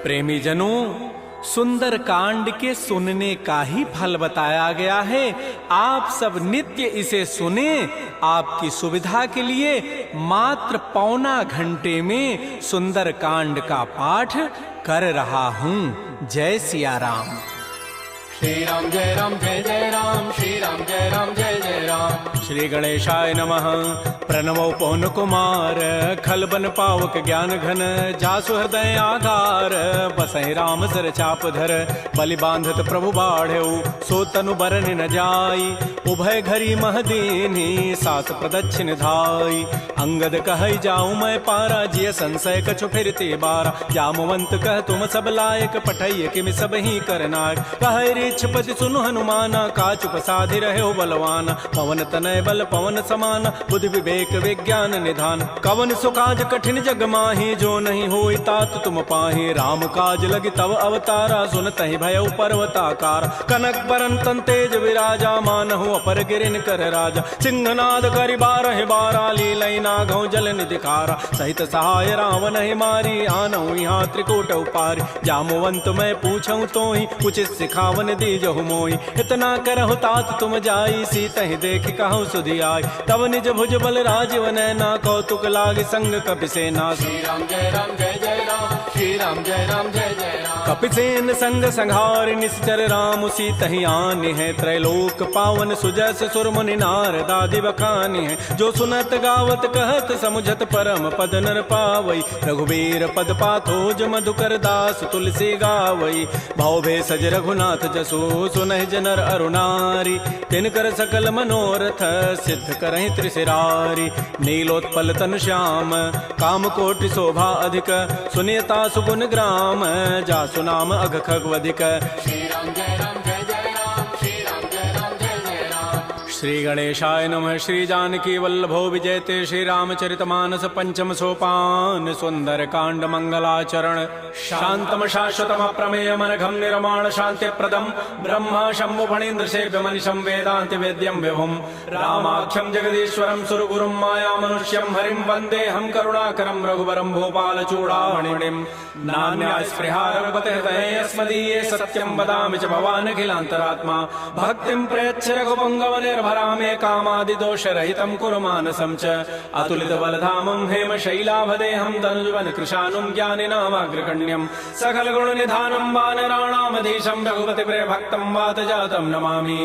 प्रेमी जनों, सुंदर कांड के सुनने का ही फल बताया गया है। आप सब नित्य इसे सुने। आपकी सुविधा के लिए मात्र पौना घंटे में सुंदर कांड का पाठ कर रहा हूँ। जय सिया राम। श्री राम जय राम जय जय राम, श्री राम जय राम जय जय राम। श्री गणेशाय नमः। प्रणवो पवन कुमार, खल बन पावक ज्ञान घन, जासु हृदय आधार, बसहि राम सर चाप धर, बलि बांधत प्रभु बाढ़ऊ, सो तनु बरन न जाई, उभय घरी महदीनी, सास प्रदक्षिण धाई। अंगद कहई जाऊं मैं पारा, जिय संशय कछु फिरते बारा, जामवंत कह तुम सब लायक, पठैय किमि सब ही करनायक। कहै रीछपति सुनु हनुमाना, काचुप साधि रहे बलवाना, पवन तनय बल पवन समाना, बुद्धि विवेक विज्ञान निधान। कवन सुकाज कठिन जग माही, जो नहीं होई तात तुम पाही, राम काज लगी तव अवतारा, सुनतहि भयउ पर्वताकार। कनक बरन तन तेज विराजा, मानहु अपर गिरिन कर राजा, सिंहनाद करि बारह बारा, लीलई नागौ जल निधिकारा। सहित सहाय रावण ही मारी, आनहु यहाँ त्रिकूट उपारी, जामवंत मैं पूछऊं तोहि, उचित सिखावन दीजहु मोहि। इतना करहु तात तुम जाई, सीतहि देखि कहु सुधि आई, तब निज भुज बल राजीव नैना, कौतुक लाग संग कपिसेना। श्री राम जय राम जय जय राम, श्री राम जय राम जय जय राम। कपिसेन संग संहार, निश्चर राम सीतहि आनि है, त्रैलोक पावन सुजस सुर मुनि नारदादि बखानि है। जो सुनत गावत कहत समुझत परम पद नर पावई, रघुबीर पद पाथोज मधुकर दास तुलसी गावई। भव भेषज रघुनाथ जसु, सुनहि जनर अरुणारी, तिनकर सकल मनोरथ सिद्ध करहि त्रिशिरारी। नीलोत्पल तनु श्याम, काम कोटि शोभा अधिक, सुनियता सुगुण ग्राम, जासु नाम अघ खगवधिक। श्री राम जय राम जय जय राम, श्री राम जय राम जय जय राम। श्री गणेशाय नमः। श्री जानकी वल्लभो विजयते, श्री रामचरितमानस पंचम सोपान, सुंदर कांड मंगलाचरण। शांतम शाश्वतम प्रमेय मनघम निर्माण शांति प्रदम, ब्रह्मा शंभु फणीन्द्र सेव्य मनिषं वेदांति वेद्यम विभुम। रामाख्यम जगदीश्वरम सुरगुरुम माया मनुष्यम हरिम, वंदे हम करुणाकरम रघुवरम भूपाल चूड़ामणिम। नान्या स्पृहा रघुपते हृदये अस्मदीये, सत्यम वदामि च भवान् अखिलान्तरात्मा। भक्तिं प्रयच्छ रघुपुंगव निर्भरामे, कामादि दोष रहितं कुरु मानसं च। अतुलित बलधामं हेम शैलाभदेहं, तनुजवन कृशानुं ज्ञानिनामाग्रगण्यं। सकल गुण निधानं वानराणामधीशं, रघुपति प्रिय भक्तं वात जातं नमामि।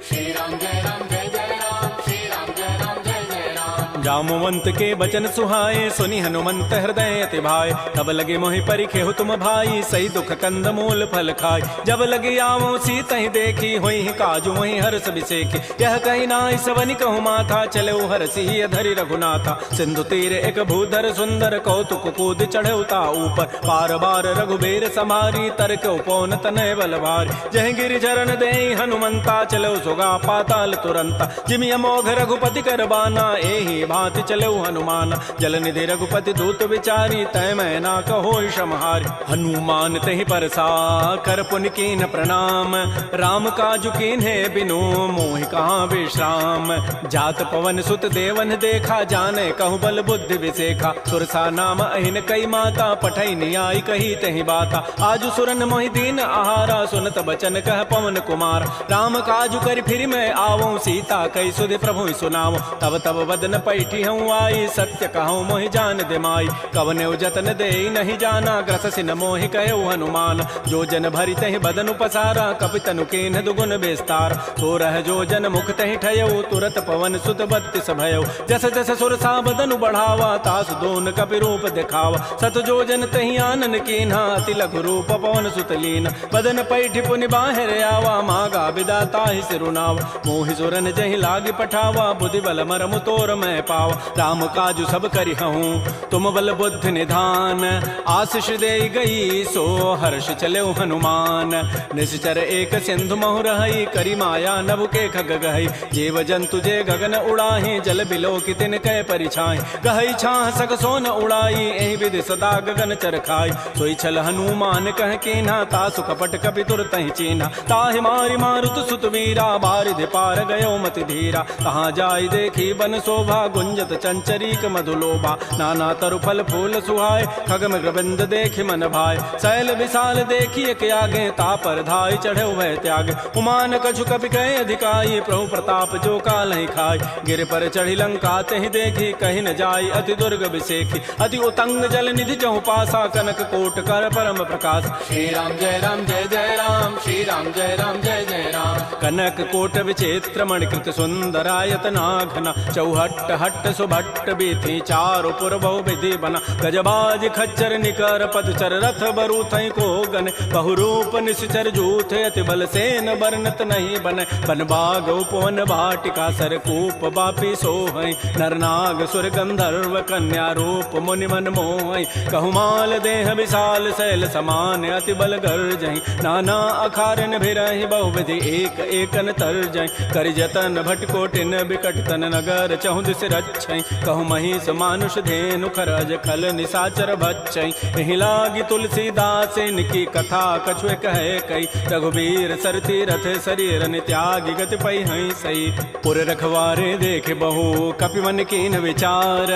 श्री राम जय राम जय जय राम, श्री राम जय राम जय जय राम। जामवंत के बचन सुहाए, सुनि हनुमंत हृदय अति भाए, तब लगे मोहि परिखेहु तुम भाई, सही दुख कंद मूल फल खाय। जब लगे आवो सीतहि देखी, होई काजु मोहि हर्ष बिसेखी। यह कहि नाई सवनि कहु माथा, चले हरसि धरि रघुनाथा। सिंधु तीर एक भूधर सुंदर, कौतुक कूद चढ़ऊ ता ऊपर, पार बार रघुबीर समारी, तर्क उपौन तनय बल भारी। जह गिरि चरण देहि हनुमंता, चलो सुगा पाताल तुरंता। जिमि अमोघ रघुपति कर बाना, एहि भांति चलो हनुमान। जल निधि रघुपति दूत विचारी, तय मैं ना कहो क्षमहारी। हनुमान तहि परसा कर पुनि कीन्ह प्रणाम, राम काजु कीन्हे बिनु मोहि कहाँ विश्राम। जात पवन सुत देवन देखा, जाने कहु बल बुद्धि विसेखा। सुरसा नाम अहिन कई माता, पठई नियाई कही तहि बाता। आजु सुरन मोहि दीन आहारा, सुनत बचन कह पवन कुमार। राम काजु कर फिर मैं आवो, सीता कई सुधि प्रभु सुनावो। तब तब बदन पैठी हूँ आई, सत्य कहूँ मोहि जान दिमाई। कवने जतन दे नहीं जाना, ग्रस सिन मोहि कहो हनुमान। जो जन भरि तहि बदन पसारा, कपितनु कीन्ह दुगुन विस्तार। तो रह जो जन मुख तहि ठयऊ, तुरत पवन सुत बत्तीस भयऊ। जस जस सुरसा बदनु बढ़ावा, तासु दोन कपि रूप दिखावा। सत जो जन तहि आनन कीन्हा, अति लघु रूप पवन सुत लीन। बदन पैठी पुनि बाहिर आवा, मागा बिदा ताहि सिरुनावा। मोहि सुरन जहि लागी पठावा, बुद्धि बल मरमु तोर मैं पावा। राम काजु सब करि हूँ, तुम बल बुद्धि निधान। आशीष दे गई सो हर्ष चले हनुमान। निश्चर एक सिंधु महु रही, करी माया नभ के खग गहई। जीव जंतु जे गगन उड़ाही, जल बिलो की तिन कै परिछाई। गहई छाह सक सोन उड़ाई, एहि विधि सदा गगन चरखाई। सोई छल हनुमान कह कीन्हा, तासु कपट कपि तुरतहि चीन्हा। ताहि मारि मारुत सुत वीरा, बारिधि पार गयो मति धीरा। कहाँ जाय देखी बन शोभा, गुंजत चंचरीक मधुलोभा नाना तरु फल फूल सुहाय खगम गोविंद देखि मन भाय शैल विशाल देखिए के आगे तापर धाय चढ़े वह त्याग उमान कछु कपि कहे अधिकाई प्रभु प्रताप जो काल ही खाय गिर पर चढ़ी लंका तहि देखी कहीं न जाय अति दुर्ग विसेखी अति उतंग जल निधि चहु पासा कनक कोट कर परम प्रकाश श्री राम जय जय राम श्री राम जय जय राम कनक कोट विचित्र मणिकृत सुंदरायतना घना चौहट्ट हट्ट सुभट्ट बीथी चारु पुर बहु विधि बना गजबाज खच्चर निकर पदचर रथ बरु थई को गन बहुरूप निश्चर जूथ अति बल सेन बरनत नहीं बन बन बाग उपवन भाटिका सरकूप बापी सोहई नरनाग सुर गंधर्व कन्या रूप मुनि मन मोहई कहुमाल देह विशाल शैल समान अति बल गर्जई नाना अखारन भिरहि बहुविधि एक एकन तरजई करि जतन भटकोटिन बिकट तन नगर चहु दिस रक्षई कहु महिष मानुष धेनु खरज खल निसाचर भक्षई एहि लागी तुलसीदास इनकी कथा कछुए कहे कई रघुबीर सरती रथ शरीर त्यागी गति पई हई सई पुर रखवारे देख बहु कपि मन कीन विचार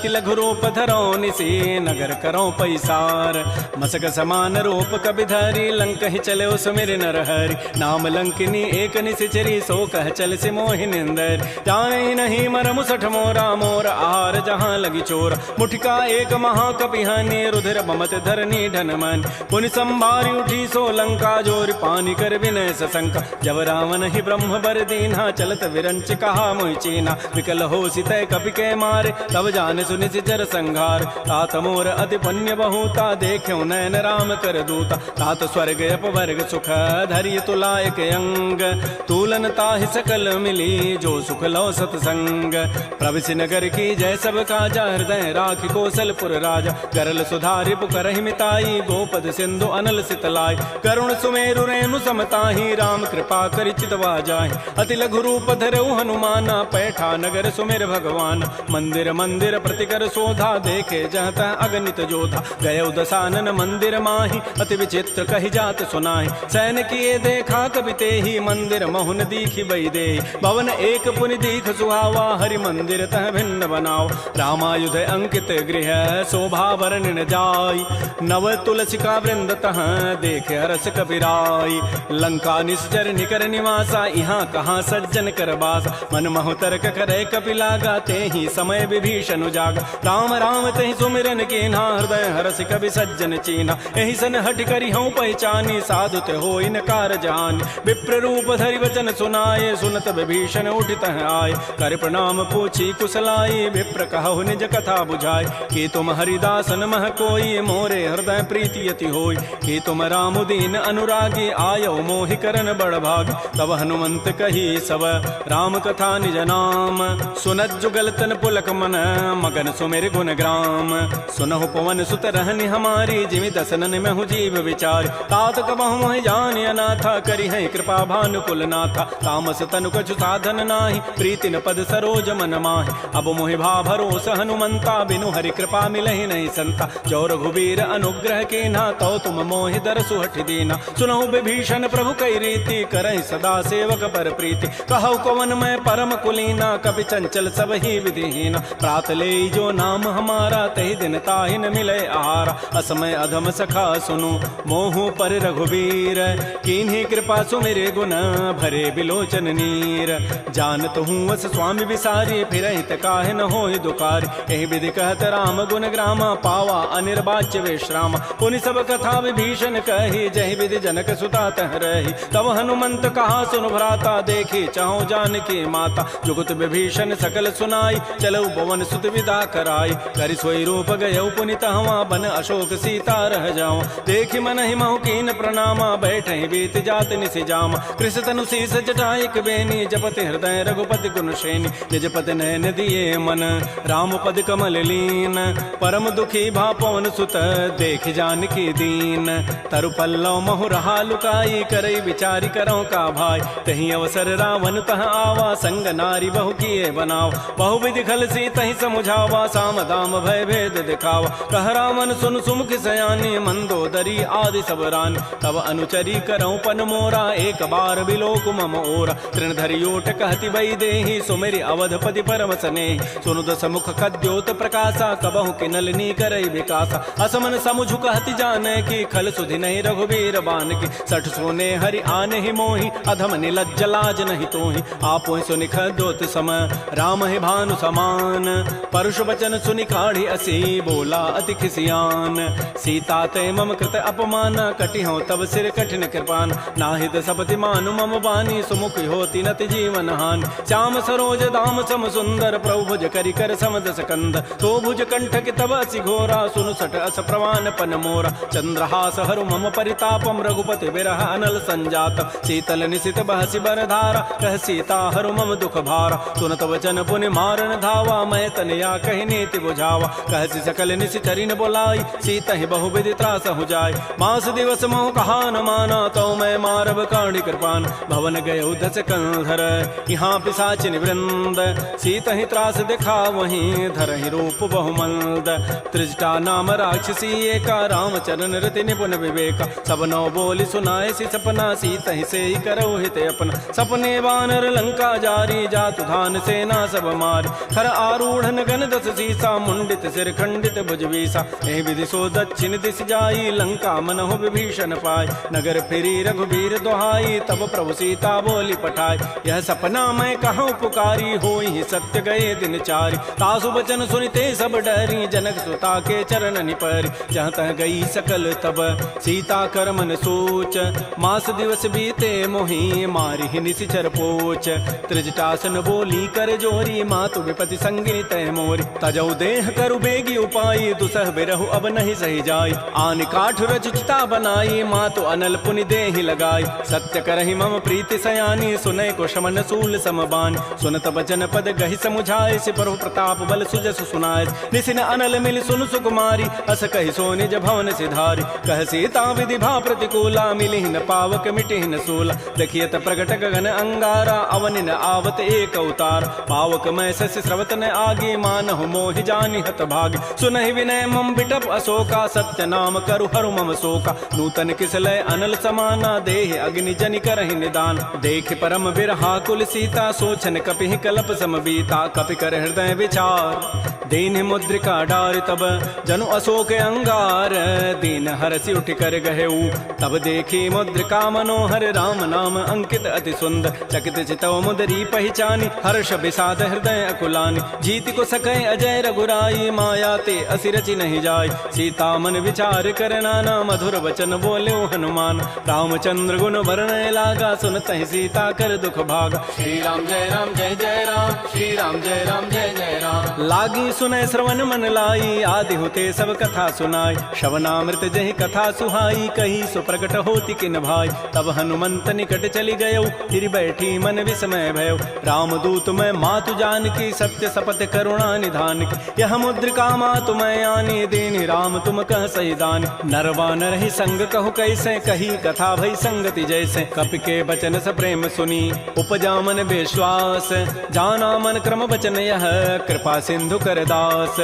तिलघु रूप धरो निसी नगर करो पैसार मसक समान रूप कपि धरी लंक ही चले सुमिर नर हरि नाम लंकिनी एक निशिचरी सो कह चल से मोहि निंदर जाने नहीं मरमु सठ मोरा मोर आहार जहाँ लगी चोर मुठिका एक महाकपिहानी रुधिर बमत धरनी ढन मन पुनि संभारी उठी सो लंका जोर पानी कर विनय सशंका जब रावण ही ब्रह्म बर दीन्हा चलत विरंच कहा मोहि चीना विकल हो सितय कपि के मारे तब जान सुनि सिचर संघार तात मोर अति पुण्य बहुता देख्यो नयन राम कर दूता तात स्वर्ग अपवर्ग सुख धरिय तुलायक अंग तूलन ताहि सकल मिली जो सुख लो सतसंग प्रविशि नगर की जय सब काजा हृदय राखि कौशलपुर राजा गरल सुधारि पुकरहि मिताई गोपद सिंधु अनल सितलाई करुण सुमेरु रेणु समताहि राम कृपा करि चितवा जाहि अति लघु रूप धरऊ हनुमाना पैठा नगर सुमेर भगवान मंदिर मंदिर प्रतिकर शोधा देखे जहत अगणित जोधा गय दसानन मंदिर माहि अति विचित्र कहि जात सुनाहि सैन किए देखा कवि तेहि मंदिर महुन दीखि बई दे भवन एक पुनि दीख सुहावा हरि मंदिर तह भिन्न बनाओ रामायुध अंकित गृह शोभा वर्णन जाय नव तुलसिका वृंद तह देखे हरस कपिराई लंका निश्चर निकर निवासा यहाँ कहाँ सज्जन कर बासा मन महु तर्क करे कपिलागा ते ही समय विभीषण उजागा राम राम ते सुमिरन कीन्हा हृदय हरस कवि सज्जन चीन्हा एहि सन हट करी हूँ पहचानी साधु ते हो इनकार जानी विप्र रूप धरि वचन सुनाए सुनत विभीषण उठित आए कर प्रणाम पूछी कुशलाई विप्र कहु निज कथा बुझाई कि तुम हरिदासन मह कोई मोरे हृदय प्रीति यति होई कि तुम राम दीन अनुरागी आयो मोहि करन बड़ भाग तब हनुमंत कही सब राम कथा निज नाम सुनत जुगल तन पुलक मन मगन सुमेर गुण ग्राम सुनहु पवन सुत रहनि हमारी जिमि दसनन में हूँ जीव विचार तात कबहु मोहि जान अनाथा करी है कृपा भानुकुल नाथा तामस तनु कछु साधन नाही प्रीति न पद सरोज मन माहि अब मोहि भा भरोस हनुमंता बिनु हरि कृपा मिलहि नहीं संता जो रघुबीर अनुग्रह कीन्हा तो तुम मोहि दरसु हठि दीना सुनहु विभीषण प्रभु कई रीति करहि सदा सेवक पर प्रीति कहु कवन मैं परम कुलीना कपि चंचल सब ही विधिहीना प्रात ले जो नाम हमारा तहि दिन ताहि न मिले आहारा असमय अधम सखा सुनु मोहु पर रघुबीर कीन्ही कृपा सुमिरे गुण भरे बिलोचन नीर जानत हूँ वस स्वामी विसारी फिर हित काहे न होहि दुकारी एहि विधि कहत राम गुण ग्रामा पावा अनिर्वाच्य विश्राम पुनि सब कथा विभीषण कही जहि विधि जनक सुता तह रही तब हनुमंत कहा सुन भ्राता देखी चाहो जानकी माता जुगत विभीषण सकल सुनाई चलऊ भवन सुत विदा कराई करि सोई रूप गयऊ पुनि तहवा बन अशोक सीता रह जाओ देखि मन ही महु कीन प्रणामा बैठे बीत जात निसि जामा कृष तनु शीस जटाइक बेनी जपति हृदय रघुपति गुण श्रेणी निज पति नयन दिए मन राम पद कमल लीन परम दुखी भा पवन सुत देख जानकी दीन तरु पल्लव महु रहा लुकाई करई विचारी करो का भाई तही अवसर रावण तह आवा संग नारी बहु किए बनाओ बहु विधि खल सी तही समुझावा साम दाम भय भेद दिखावा कह रावण सुन सुमुख सयानी मंदोदरी आदि सब रानी तब अनुचरी करऊं पन मोरा एक बार बिलोक मम ओरा तृण धरियोट कहति बई देहि सुमेरि अवधपति पर करम सने सुनु दस मुख खद्योत प्रकाशा कबहु किनलनी करई विकासा असमन समुझु कहति जाने की खल सुधि नहीं रघुबीर बान की सठ सोने हरि आने ही मोहि अधम निलज्ज लाज नहीं तोहि आपो सुनि खद्योत सम राम ही भानु समान परुष वचन सुनि काढ़ी असी बोला अति खिसियान सीता ते मम कृत अपमान कटि हो तब सिर कठिन कृपान नाहित सपति मानु मम बानी सुमुख होती नति जीवन हान श्याम सरोज दाम सम सुंदर प्रभु भुज करि कर समदस कंद तो भुज कंठ के तब असि घोरा सुनु सट अस प्रवान पन मोरा चंद्रहास हरु मम परितापम रघुपति विरह अनल संजात शीतल निशित बहसि बरधारा कह सीता हरु मम दुख भारा सुनत वचन पुनि मारन धावा मैं तनया कहि नीति बुझावा कहसि सकल निशि चरिन बोलाई सीता ही बहु विधि त्रास हो जाय मास दिवस मोह कहा न माना तो मैं मारब काढ़ी कृपान भवन गए दस कंधर यहाँ पिशाचिन वृंद सीता ही त्रास दिखा वहीं धर ही रूप बहुमंद त्रिजटा नाम राक्षसी एका रामचरण रति निपुण विवेका सब नौ बोली सुनाए सी सपना सीता ही से ही करो हित अपना सपने वानर लंका जारी जातु धान सेना सब मारी खर आरूढ़ गन दस सीसा मुंडित सिर खंडित भुजवीसा एहि विधि सो दक्षिण दिश जाई लंका मनहु विभीषण पाय नगर फिरी रघुबीर दोहाई तब प्रभु सीता बोली पठाई यह सपना मैं कहूँ पुकारी होई सत्य गए दिन चारि तासु बचन सुनिते सब डरी जनक सुता के चरण निपरि जहाँ तह गई सकल तब सीता कर मन सोच मास दिवस बीते मोहि मारी निशिचर पोच त्रिजटासन बोली कर जोरी मातु विपति संगिनी तय मोरी तजौ देह करु बेगी उपाई दुसह बिरहु अब नहीं सही जाई आन काठ रचिता बनाई मातु अनल पुनि देहि लगाई सत्य करहि मम प्रीति सयानी सुनय को शमन सूल समबान सुनत बचन पद गहि समुझाए सिपरु प्रताप बल सुजस सुनाए निसिन अनल मिल सुन सुकुमारी अस कहि सो निज भवन सिधारी कह सीता विधि भा प्रतिकूला मिलि न पावक मिटि न सूला देखियत प्रगट गगन अंगारा अवनि न आवत एक अवतार पावक मैं शशि स्रवत न आगे मानहु मोहि जानि हत भागी सुनहि विनय मम बिटप अशोका सत्य नाम करु हरु मम शोका नूतन किसलय अनल समाना देह अग्नि जनि करहि निदान देख परम बिरहा कुल सीता सोचन कपि कलप समबीता कपि कर हृदय विचार दीन मुद्रिका डार तब जनु अशोक अंगार दीन हरसि उठ कर गहेऊ तब देखी मुद्रिका मनोहर राम नाम अंकित अति सुंदर चकित चितव मुदरी पहचानी हर्ष विषाद हृदय अकुलानी जीत को सकै अजय रघुराई माया ते असिरचि नहीं जाय सीता मन विचार कर नाना मधुर वचन बोले हनुमान रामचंद्र गुण वर्णय लागा सुनत ही सीता कर दुख भागा श्री राम जय राम श्री राम जय जय राम लागी सुनय श्रवण मन लाई आदि होते सब कथा सुनाई श्रवणामृत जहि कथा सुहाई कही सो प्रकट होती किन भाई तब हनुमंत निकट चली गयो फिर बैठी मन विस्मय भयो राम दूत मैं मातु जान की सत्य सपथ करुणा निधान की यह मुद्रिका मातु मैं आनी देनी राम तुम कह सही दान नरवान रही संग कहु कैसे कही कथा भई संगति जैसे कपि के बचन स प्रेम सुनी उपजा मन विश्वास जाना मन क्रम वचन यह कृपा सिंधु कर दास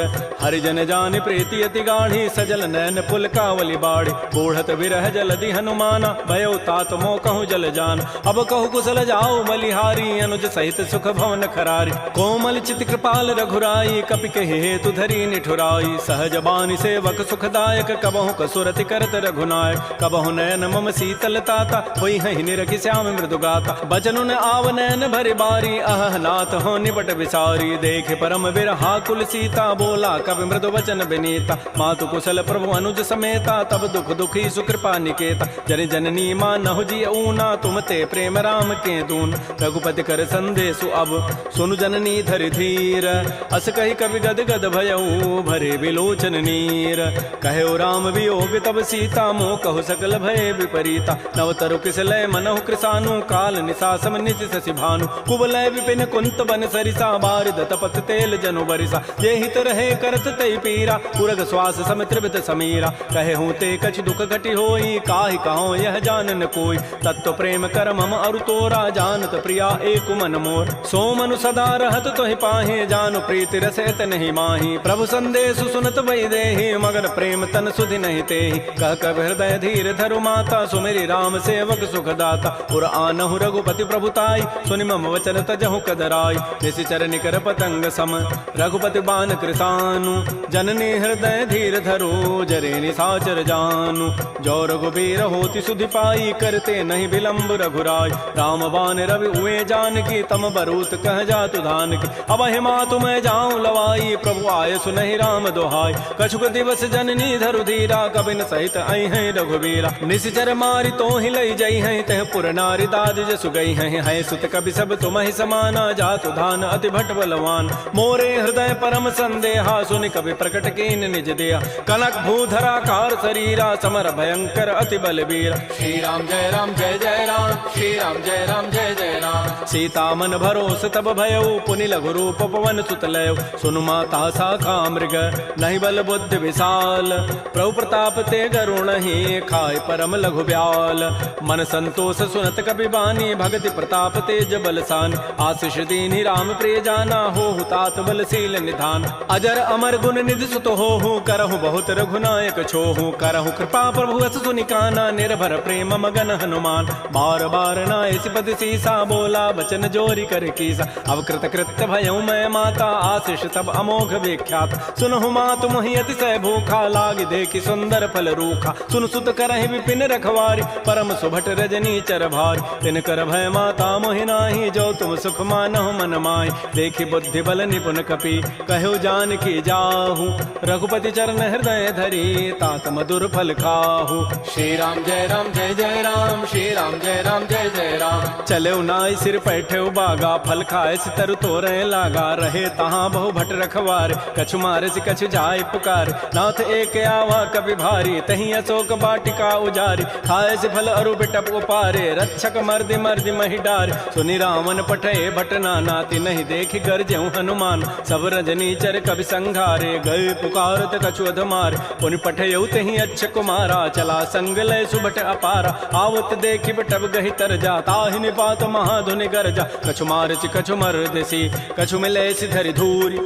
हरिजन जान प्रीति अति गाढ़ी सजल नैन पुल कावली बाढ़ी बूढ़त विरह जलधि हनुमाना भयो तात मो कहूँ जल जान अब कहु कुशल जाओ बलिहारी अनुज सहित सुख भवन खरारी कोमल चित कृपाल रघुराई कपि कहे हेतु धरी निठुराई सहज बानी सेवक सुखदायक कबहु कसुरति करत रघुनायक कबहु नयन मम शीतल ताता होई हहि निरखि श्याम मृदु गाता बचनु न आव नयन भरि बारी अह नाथ हो निपट विसारी देख परम विरहा कुल सीता बोला कवि मृदु वचन विनीता मातु कुशल प्रभु अनुज समेता तब दुख दुखी सुकृपा निकेता जन जननी मानहु जी ऊना तुम ते प्रेम राम के दून रघुपति कर संदेशु अब सुनु जननी धरि धीर अस कही कवि गद गद भयऊ भरे विलोचन नीर कहो राम वियोग तब सीता मोह कहु सकल भय विपरीता नवतरु किसलय मनहु कृसानु काल निशासम निशि शशि भानु कुवलय विपिन कुंत बन सरिसा बारिद तपत तेल जनु बरिसा ये हित रहे करत तई पीरा पुरग श्वास समित्रित समीरा कहे हूँ ते कछ दुख घटी होई काहि कहो यह जानन कोई तत्व प्रेम कर मम अरु तोरा जानत प्रिया एक मन मोर सो मनु सदा रहत तोहि पाहि जानु प्रीति रसैत नहीं माही प्रभु संदेश सुनत वै देहि मगर प्रेम तन सुधि नहीं तेहि कह कब हृदय धीर धरु माता सुमेरी राम सेवक सुख दाता पुर आनहु रघुपति प्रभुताई सुनि मम वचन तजहु कदराई निशिचर निकर पतंग सम रघुपति बान कृसानु जननी हृदय धीर धरो जरे निसाचर जानु जो रघुबीर होति सुधि पाई करते नहीं विलंब रघुराय राम बान रवि उए जान की तम बरूत कह जातु धान की अब हिमा तुम्हें जाऊं लवाई प्रभु आय सुनहि राम दोहाई कछुक दिवस जननी धरु धीरा कबिन सहित आई हैं रघुबीरा निशिचर मारी तो ही लई जई हैं तह पुर नारी दाद जसु गई हैं सुत कवि सब तुम ही समाना जातु धान अति भट बलवान मोरे हृदय परम संदेहा सुनि कवि प्रकट कीन निज देहा कनक भूधरा कार शरीरा समर भयंकर अति बलबीरा श्री राम जय राम जय जय राम श्री राम जय राम जय जय राम सीता मन भरोस तब भयउ पुनि लघु रूप पवन सुत लयउ सुनु माता साखा मृग नहीं बल बुद्धि विशाल प्रभु प्रताप ते गरुण ही खाय परम लघु ब्याल मन संतोष सुनत कपि बानी भगति प्रताप तेज बलसान आशीष दीनि राम प्रिय जाना हो तात बलशील निधान अजर अमर गुण निधि सुत हो करहु बहुत रघुनायक छोहु करहु कृपा प्रभु अस सुनि काना निर्भर प्रेम मगन हनुमान बार बार नाय सिपति सीसा बोला बचन जोरी कर कीसा अब कृत कृत्य भयउ मैं माता आशीष तब अमोघ विख्यात सुनहु मातु मोहि अतिशय भूखा लागी देखि सुंदर फल रूखा सुन सुत करहि विपिन रखवारी परम सुभट रजनी चर भारी तिन कर भय माता मोहि नाही जो तुम सुख मानहु मन माहि देखि बुद्धि बल निपुण कपि कहु जान की जाहु रघुपति चरण हृदय धरी तात मधुर फल खाहु श्री राम जय राम जय जय राम श्री राम जय राम जय जय राम चले नाई सिर पैठे बागा फल खाए तरु तोरे लागा रहे तहाँ बहु भट रखवार कछु मारे से कछु जाय पुकार नाथ एक आवा कभी भारी तही अशोक बाटिका उजारी खाए से फल अरु बिटप उपारे रक्षक मर्दि मर्दि मही डार सुनि रावण पठे भट नाती नहीं देखि गरजेउ हनुमान सब रजनी चर कवि संघारे गए पुकारत कछु अधमार पुनि पठयउ तही अच्छ कुमारा चला संग लय सुभट अपारा आवत देखि बटब गहि तर जा ताहि निपात महाधुनि गरजा कछु मार कछु मर्दसी कछु मिले धरि धूरी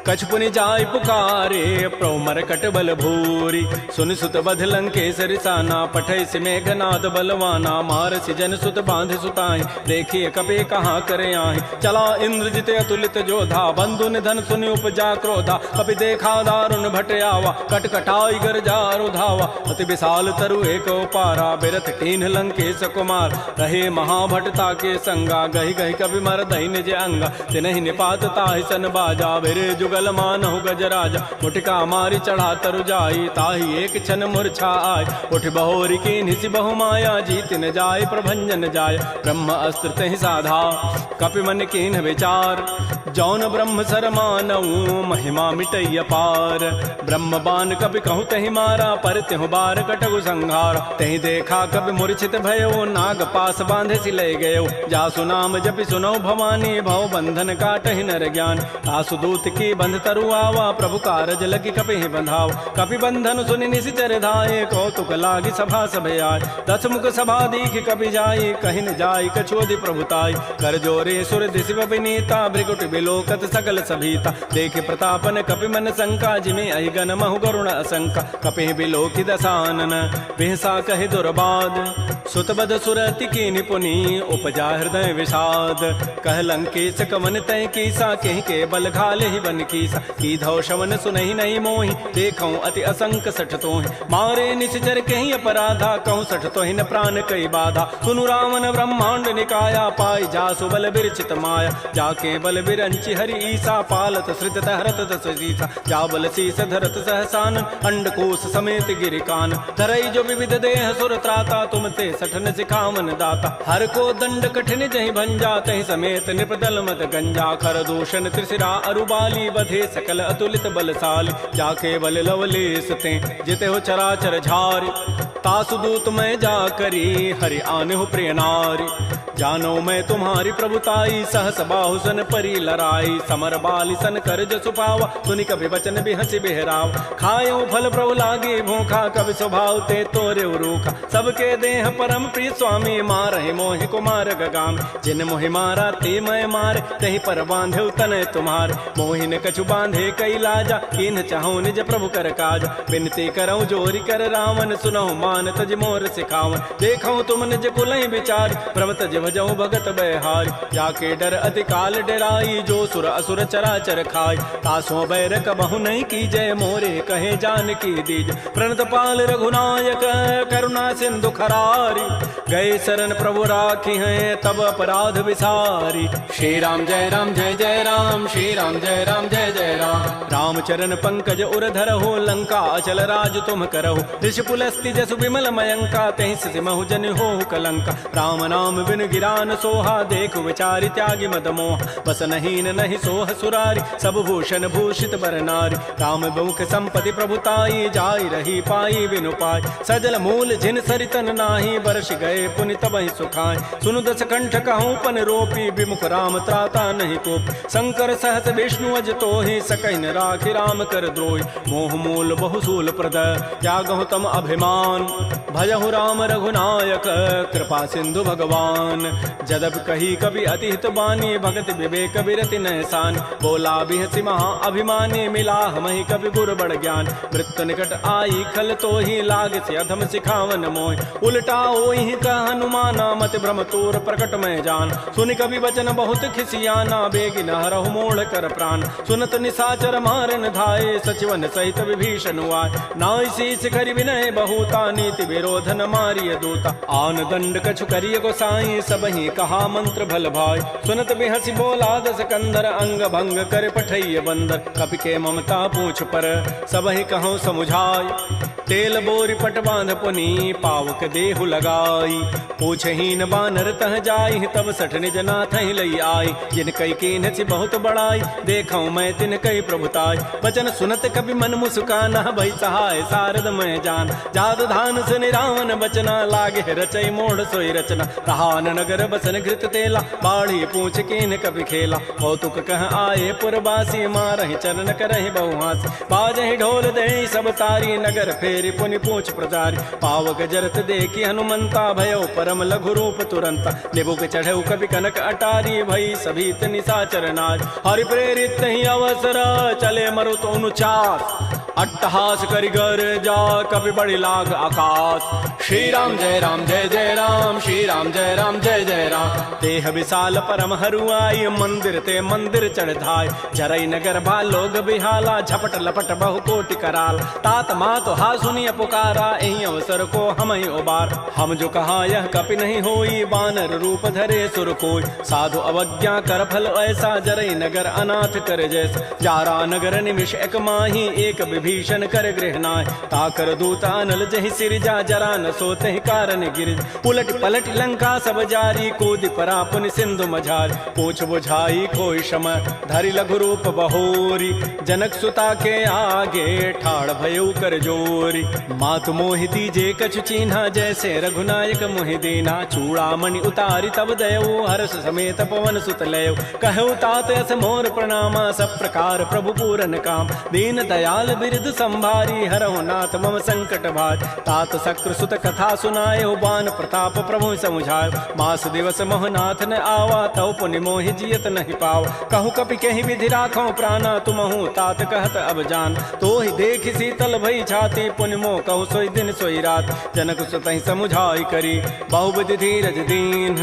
कछु पुनि जाय पुकारे प्रौमर कट बल भूरी सुन सुत बध लंकेसरि साना पठै से मेघनाद बलवाना मारसि जन सुत बांध सुताई देखिए कपि कहाँ करे आहि चला इंद्रजित अतुलित जोधा बंधु निधन सुनि उपजा क्रोधा कपि देखा दारुण भट आवा कट कटाई गरजा रुधावा अति विशाल तरु एक पारा बिरथ कीन्ह लंकेश कुमार रहे महाभटता के संगा गहि गहि कवि मर दहि निज अंगा तिनहि निपात ताहि सन बाजा बिरे जुगल मानहु गजराजा मुटिका मारी चढ़ा तरु जाई ताहि एक क्षण मूर्छा आय उठ बहोरी की निसि बहु माया जीत न जाय प्रभंजन जाय ब्रह्म अस्त्र तहि साधा कपि मन कीन्ह विचार जौन ब्रह्म सर मानऊ महिमा मिटई अपार ब्रह्म बान कपि कहु तहि मारा पर त्यहु बार कटगु संहार तहि देखा कपि मूर्छित भयो नाग पास बांधे सि लय गयो जासु नाम जपि सुनौ भवानी भव बंधन काटहि नर ज्ञान तासु दूत की बंध तरु आवा प्रभु कारज लगी कपि बंधाव कपि बंधन सुनि निशिचर धाये कौतुक लागी सभा सभे आय दस मुख सभा दीख कपि जाई कहि न जाई कछोदि प्रभुताई कर जोरे सुर दिशि विनीता भृगुट बिलोकत सकल सभीता देखे प्रतापन कपि मन शंका जिमे अहिगन महु गरुण असंका कपि बिलोकि दसानन बिहसा कहि दुर्बाद सुतबद सुरति की निपुनी उपजा हृदय विषाद कह लंकेश कवन तय कीसा कहि के बल घाले ही बन कीसा की धौ शवन सुनहि नहीं मोहि देखऊं अति असंक सठ तोहि मारे निश्चर कहीं अपराधा कहूँ सठ तोहि न प्राण कई बाधा सुनु रावण ब्रह्मांड निकाया पाई जासु बल बिरचित माया जाके बल बिरंचि हरि ईसा पालत श्रित हरत दस सीसा जा बल शीस धरत सहसान अंडकोश समेत गिरिकान धरई जो विविध देह सुर त्राता तुम ते सठन सिखावन दाता हर को दंड कठिन जहि भंजा तहि समेत निपदल मत गंजा खर दूषण त्रिशिरा अरुबाली बधे सकल अतुलित बलशाली जाके बल लवलेस ते जिते हो चराचर झारी तासु दूत मैं जा करी हरि आने हो प्रिय नारी जानो मैं तुम्हारी प्रभुताई, सहस बाहु सन परी लराई, समर बाली सन कर जसु पावा, सुनि कभी वचन भी हंसी बिहराव, खायो फल प्रभु लागे भूखा, कभी स्वभाव ते तोरे रूखा, सबके देह परम प्रिय स्वामी, मारहि मोहि कुमार गगाम, जिन मोहि मारा ते मैं मारे, तहि पर बांधे तनय तुम्हारे, मोहि न कछु बांधे कई लाजा, कीन्ह चाहूं निज प्रभु कर काज, बिनती करऊं जोरी कर रावण, सुनहु मान तज मोर सिखावन, देखऊं तुम निज कुलहि विचार, प्रभ तज भजऊं भगत बहारी, जाके डर अति काल डराई, जो सुर असुर चराचर खाई, तासो बैर कबहु नहीं कीजय, मोरे कहे जानकी दीज, प्रणत पाल रघुनायक करुणा सिंधु खरारी, गए शरण प्रभु राखी हैं तब अपराध विसारी। श्री राम जय राम जय जय राम, श्री राम जय राम जय जय राम, रामचरण पंकज उर धरहु, लंका अचल राज तुम करहु, ऋषि पुलस्ति जसु विमल मयंका, तहि सिमहु जन होहु कलंका, राम नाम बिन गिरान सोहा, देख विचारि त्यागी मद मोह, बस नहीं नहीं सोह सुरारी, सब भूषण भूषित बर नारी, राम बहुख संपत्ति प्रभुताई, जाई रही पाई बिनु पाई, सजल मूल जिन सरितन नाही, बरस गए पुनि तबहि सुखाय, सुनु दस कंठ कहूँ पन रोपी, विमुख राम त्राता नहीं कोप, शंकर सहस विष्णु अज तोहि, सकहि न राखि राम कर द्रोहि, मोह मूल बहुसूल प्रद त्यागहु तम अभिमान, भजहु राम रघुनायक कृपा सिंधु भगवान, जदब कही कवि अति हित बानी, भगत विवेक विरति नहसान, बोला बिहसि महा अभिमानी, मिला हमहि कवि गुर बड़ ज्ञान, मृत्यु निकट आई खल तोहि, लाग से अधम सिखावन मोहि, उल्टा ओहि कह हनुमाना, मति भ्रम तोर प्रकट में जान, सुनि कवि वचन बहुत खिसियाना, बेगिन हरहु मोड़ कर प्राण, सुनत निशाचर मारन धाये, सचिवन सहित विभीषण आए, नाई शीस करि विनय बहुता, नीति विरोधन मारिय दूता, आन दंड कछु करिय गोसाई, सबहि कहा मंत्र भल भाई, सुनत बिहसि बोला दस कंदर, अंग भंग कर पठैय बंदर, कपि के ममता पूछ पर सबहि कहूँ समुझाई, तेल बोरी पट बांध पुनी, पावक देहु लगाई, पूछहीन बानर तह जाई, तब सठ निज नाथ लई आई, जिन कई कीन्ह सी बहुत बड़ाई, देखऊं मैं तिन कई प्रभुताई, वचन सुनत कभी मन मुस्काना, भई सहाय सारद मैं जान, जात धान से निरावन बचना, लागे रचई मोड़ सोई रचना, रहान नगर बसन घृत तेला, बाढ़ी पूछ कीन्ह कभी खेला, कौतुक कह आए पुरबासी, मारहि चरण करहि बहुहासी, बाजहि ढोल देहि सब तारी, नगर फेरि पुनि पूछ प्रचारी, पावक जरत देखी हनुमंता, भयो परम लघु रूप तुरंता, निबुक चढ़ऊ कवि कनक अटारी, भई सभीत निशाचर नारी, हरि प्रेरित ही अवसर चले मरुत अनुचास, अट्टहास करि गर जा कवि बड़ी लाग आकाश, श्री राम जय राम जय जय राम, श्री राम जय राम जय जय राम, देह विशाल परम हरुआई, मंदिर ते मंदिर चढ़ धाय, जरई नगर भा लोग बिहाला, झपट लपट बहु कोटि कराल, तात मात हा सुनिय पुकारा, एहि अवसर को हम ही उबार, हम जो कहा यह कपि नहीं होई, बानर रूप धरे सुर कोई, साधु अवज्ञा कर फल ऐसा, जरई नगर अनाथ कर जैसा, जारा नगर निमिष एक माही, एक विभीषण कर गृह नाय, ताकर दूत अनल जहि सिरजा, जरा न सोते ही कारण गिर, उलट पलट लंका सब जारी, कूदि परा पुनि सिंधु मझारी, पूछ बुझाई कोई शम, धरि लघु रूप बहोरी, जनक सुता के आगे ठाड़ भयउ कर जोरी, मातु मोहि दीजे कछु चीन्हा, जैसे रघुनायक मोहि दीना, चूड़ामणि उतारी तब दयऊ, हर्ष समेत पवन सुत लयऊ, कहऊ तात अस मोर प्रणामा, सब प्रकार प्रभु पूरन काम, दीन दयाल बिरद संभारी, हरहु नाथ मम संकट भार, तात शक्र सुत कथा सुनाए, बान प्रताप प्रभु समुझाए, मास दिवस मोहनाथ न आवा, तव पुनि मोहि जियत नहीं पाव, कहूँ कपि कहीं विधि राखो प्राणा, तुमहु तात कहत अब जान, तो ही देख शीतल भई छाती, पुनि मोह कहूँ सोई दिन सोई रात, जनक सुतहि समुझाई करी, बहुविधि धीरज दीन,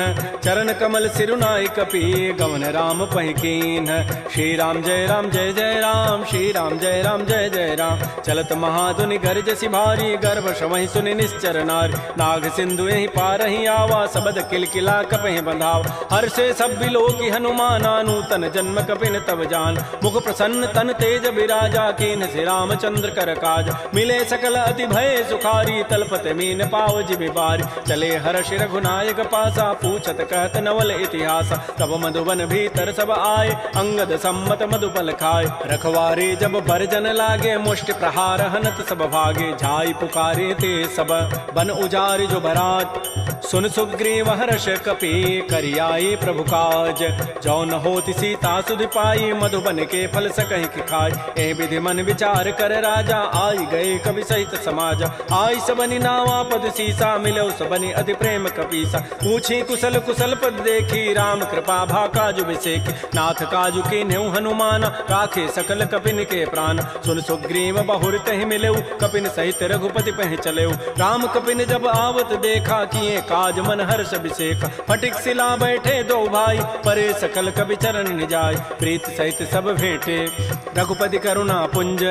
चरण कमल सिरुनाई कपि, गवन राम पहिकीन, श्री राम जय राम जय जय राम, श्री राम जय राम जय जय राम, चलत महाधुनि गर्ज सिभारी, गर्भ शवहि सुनि निश्चर नारी, नाग सिंधु यही पार ही आवा, सबद किलकिला कपहि बंधाव, हर्षे सब बिलोकी हनुमाना, नूतन जन्म कपिन तब जान, मुख प्रसन्न तन तेज बिराजा, कीन्ह से रामचंद्र कर काज, मिले सकल अति भय सुखारी, तलपत मीन पाव जिबि बारी, चले हर्ष रघुनायक पासा, पूछत कहत नवल इतिहास, तब मधुबन भीतर सब आए, अंगद सम्मत मधुपल खाए, रखवारे जब बरजन लागे, मुष्टि प्रहार हनत सब भागे, झाई पुकारे ते सब बन उजारि जो बरात, सुन सुग्रीव हर्ष कपि करियाई प्रभु काज। जो न होती सीता सुध पाई मधुबन के फल सकहि की खाय। ए विधि मन विचार कर राजा आई गए कवि सहित समाज। आई सबनि नावा पद सीसा मिलो सबनि अति प्रेम कपीसा। पूछी कुशल कुशल पद देखी राम कृपा भा काजु विसेख। नाथ काजु की न्यू हनुमान राखे सकल कपिन के प्राण। सुन सुग्रीव बहुर तहि मिले कपिन सहित रघुपति पह चले। राम कपिन जब आवत देखा किए काज मन हर्ष अभिषेक। फटिक सिला बैठे दो भाई परे सकल कवि चरण निजाय। प्रीत सहित सब भेंटे रघुपति करुणा पुंज।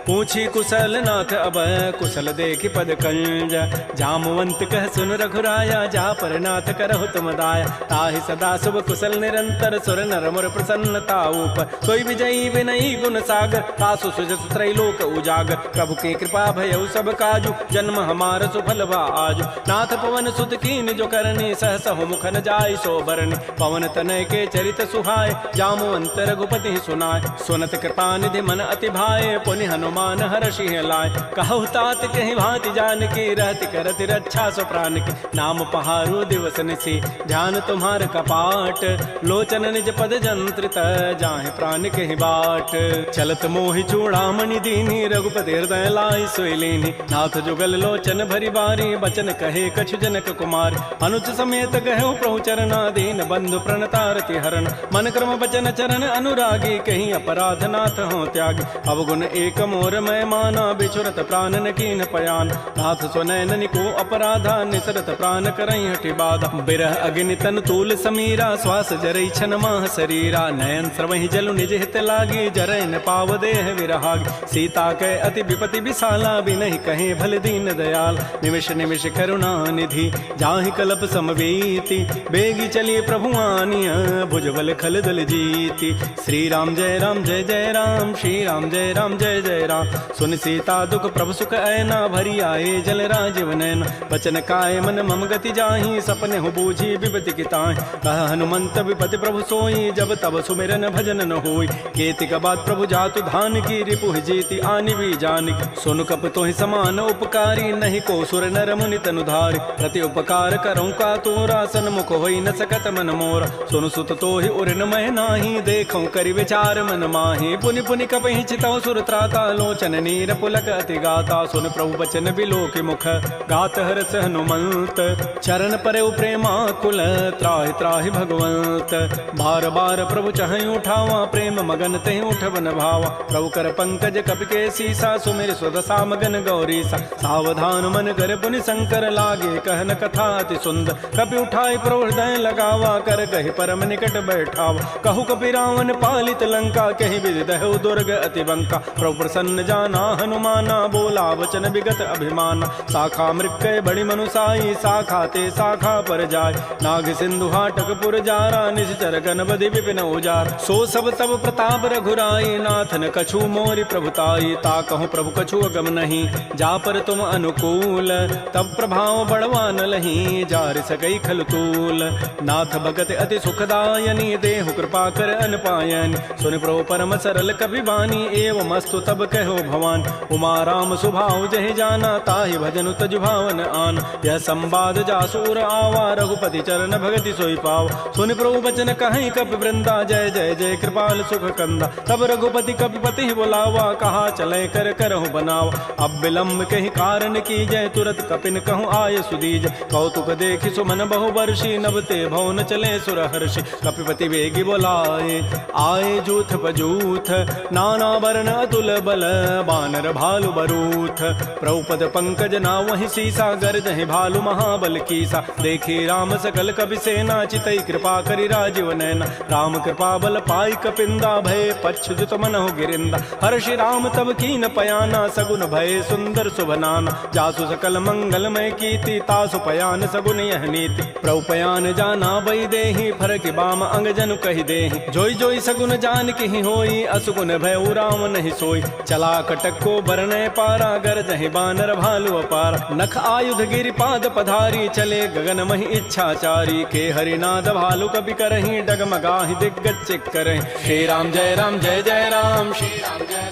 पूछी कुशल नाथ अब कुशल देखि पद कंज। जामवंत कह सुन रघुराया जा पर नाथ करहु तुम दाया। ताहि सदा शुभ कुशल निरंतर सुर नर मुर प्रसन्नता ऊपर। सोई विजयी विनयी गुण सागर तासु सुजस त्रैलोक उजागर। प्रभु की कृपा भयउ सब काजु जन्म हमार सुफल भा आजु। नाथ पवन सुत कीन जो करनी सहस मुख न जाय सो बरनी। पवन तनय के चरित सुहाय जामवंत रघुपति सुनाय। सुनत कृपा निधि मन अति भाए पुनि हनुमान हर्षि लाय। कहु तात कहि भांति जानकी रहति करति रक्षा सो प्राण की। नाम पहारो दिवस निसी ध्यान तुम्हार कपाट। लोचन निज पद जंत्रित जाहि प्राण कहि बाट। चलत मोहि चूड़ामणि दीनी रघुपति हृदय लाई सोई लीनी। नाथ जुगल लोचन भरी बारी बचन कहे कछु जनक कुमार। अनुज समेत गहु प्रभु चरना दीन बंधु प्रणतारति हरण। मन क्रम बचन चरण अनुरागी कहीं अपराध नाथ हो त्यागी। अवगुण एक मोर मैं माना बिछुरत प्राण न कीन पयान। नाथ सुनैन निको अपराधा निसरत प्राण करई हटि बाधा। बिरह अग्नि तन तूल समीरा श्वास जरई छन माह शरीरा। नयन स्रवहि जलु निज हित लागी जरै न पाव देह विरहागी। सीता के अति विपति विशाला बिनहि कहे भल दीन दयाल। निमिष निमिष करुणा निधि जाहि कल्प समवेति। बेगी चली प्रभु आनिया भुजबल खल दल जीति। श्री राम जय जय राम श्री राम जय जय राम। सुन सीता दुख प्रभु सुख ऐना भरी आए जल राजीव नैना। बचन काय मन मम गति जाहि सपने हो बूझी विपति की ताहि। कह हनुमंत विपति प्रभु सोई जब तब सुमिरन भजन न होई। केतिक बाद प्रभु जातु धान की रिपुह जीति आनि भी जानिक। सुन कप तोहि समान उपकारी नहीं को सुर नर मुनि तनु धारि। प्रति उपकार करऊँ का तोरा सन्मुख होई न सकत मन मोरा। सुन सुत तोहि उरिन मह नाही देखऊँ करि विचार मन माहि। पुनि पुनि कपहि चितौ सुर त्राता लोचन नीर पुलक अति गाता। सुन प्रभु बचन बिलोकि मुख गात हरस हनुमंत। चरण परे प्रेमा कुल त्राहि त्राहि भगवंत। बार बार प्रभु चहई उठावा प्रेम मगन तेहि उठवन भावा। प्रभु कर पंकज कपि के सीसा सुमिर स्वदसा मगन गौरीसा। सावधान मन कर पुनि शंकर लागे कहन कथा अति सुंदर। कपि उठाई प्रभु हृदय लगावा कर कहि परम निकट बैठावा। कहु कपि रावण पालित लंका कहि विधि दहु दुर्ग अति बंका। प्रभु प्रसन्न जाना हनुमाना बोला वचन विगत अभिमाना। शाखा मृक्कय बड़ी मनुसाई शाखा ते शाखा पर जाय। नाग सिंधु हाटक पुर जारा निश्चर गणपति विपिन उजार। सो सब तब प्रताप रघुराई नाथन कछु मोरि प्रभुताई। ता कहूँ प्रभु कछु अगम नहीं जा पर तुम अनुकूल। तब प्रभाव बढ़वा न लही जार सकई खलतूल। नाथ भगत अति सुखदायनी देहु कृपा कर अन पायन। सुन प्रभु परम सरल कपि बानी एवं मस्तु तब कहो भवान। उमा राम सुभाव जहि जाना ताहि भजनु तज भावन आन। यह संवाद जासूर आवा रघुपति चरण भगति सोई पाव। सुन प्रभु बचन कहीं कपि वृंदा जय जय जय कृपाल सुख कंदा। तब रघुपति कपिपति बुलावा कहा चले कर करहु बनावा। अब विलम्ब कहीं कारण की जय तुरत कपिन कहूँ आय सुदीज। कौतुक देखि सुमन बहु वर्षी नभते भवन चले सुर हर्षि। कपिपति वेगी बोलाए आए जूथ बजूथ नाना वर्ण अतुल बल बानर भालु बरूथ। प्रभुपद पंकज ना वही सीसा गर्दहि भालु महाबल कीसा। देखी राम सकल कपि सेना चितई कृपा करि राजीव नैना। राम कृपा बल पाई कपिंदा भय पच्छुत मनहु गिरिंदा। हर्षि राम तब कीन पयाना सगुन भय सुंदर सुभनाना। जासु सकल मंगलमय कीर्ति तासु पयान सगुन यह नीति। प्रभु पयान जाना बई देहि फरक बाम अंग जनु कहि देहि। जोई जोई सगुन जान की होई असुगुन भय राम नहीं सोई। चला कटक को बरनय पारा गरजहि बानर भालु अपार। नख आयुध गिरि पाद पधारी चले गगन महि इच्छाचारी। के हरिनाद भालु कपि करहि डगमगाहि दिग्गज चिक करहि। श्री राम जय जय राम श्री राम जय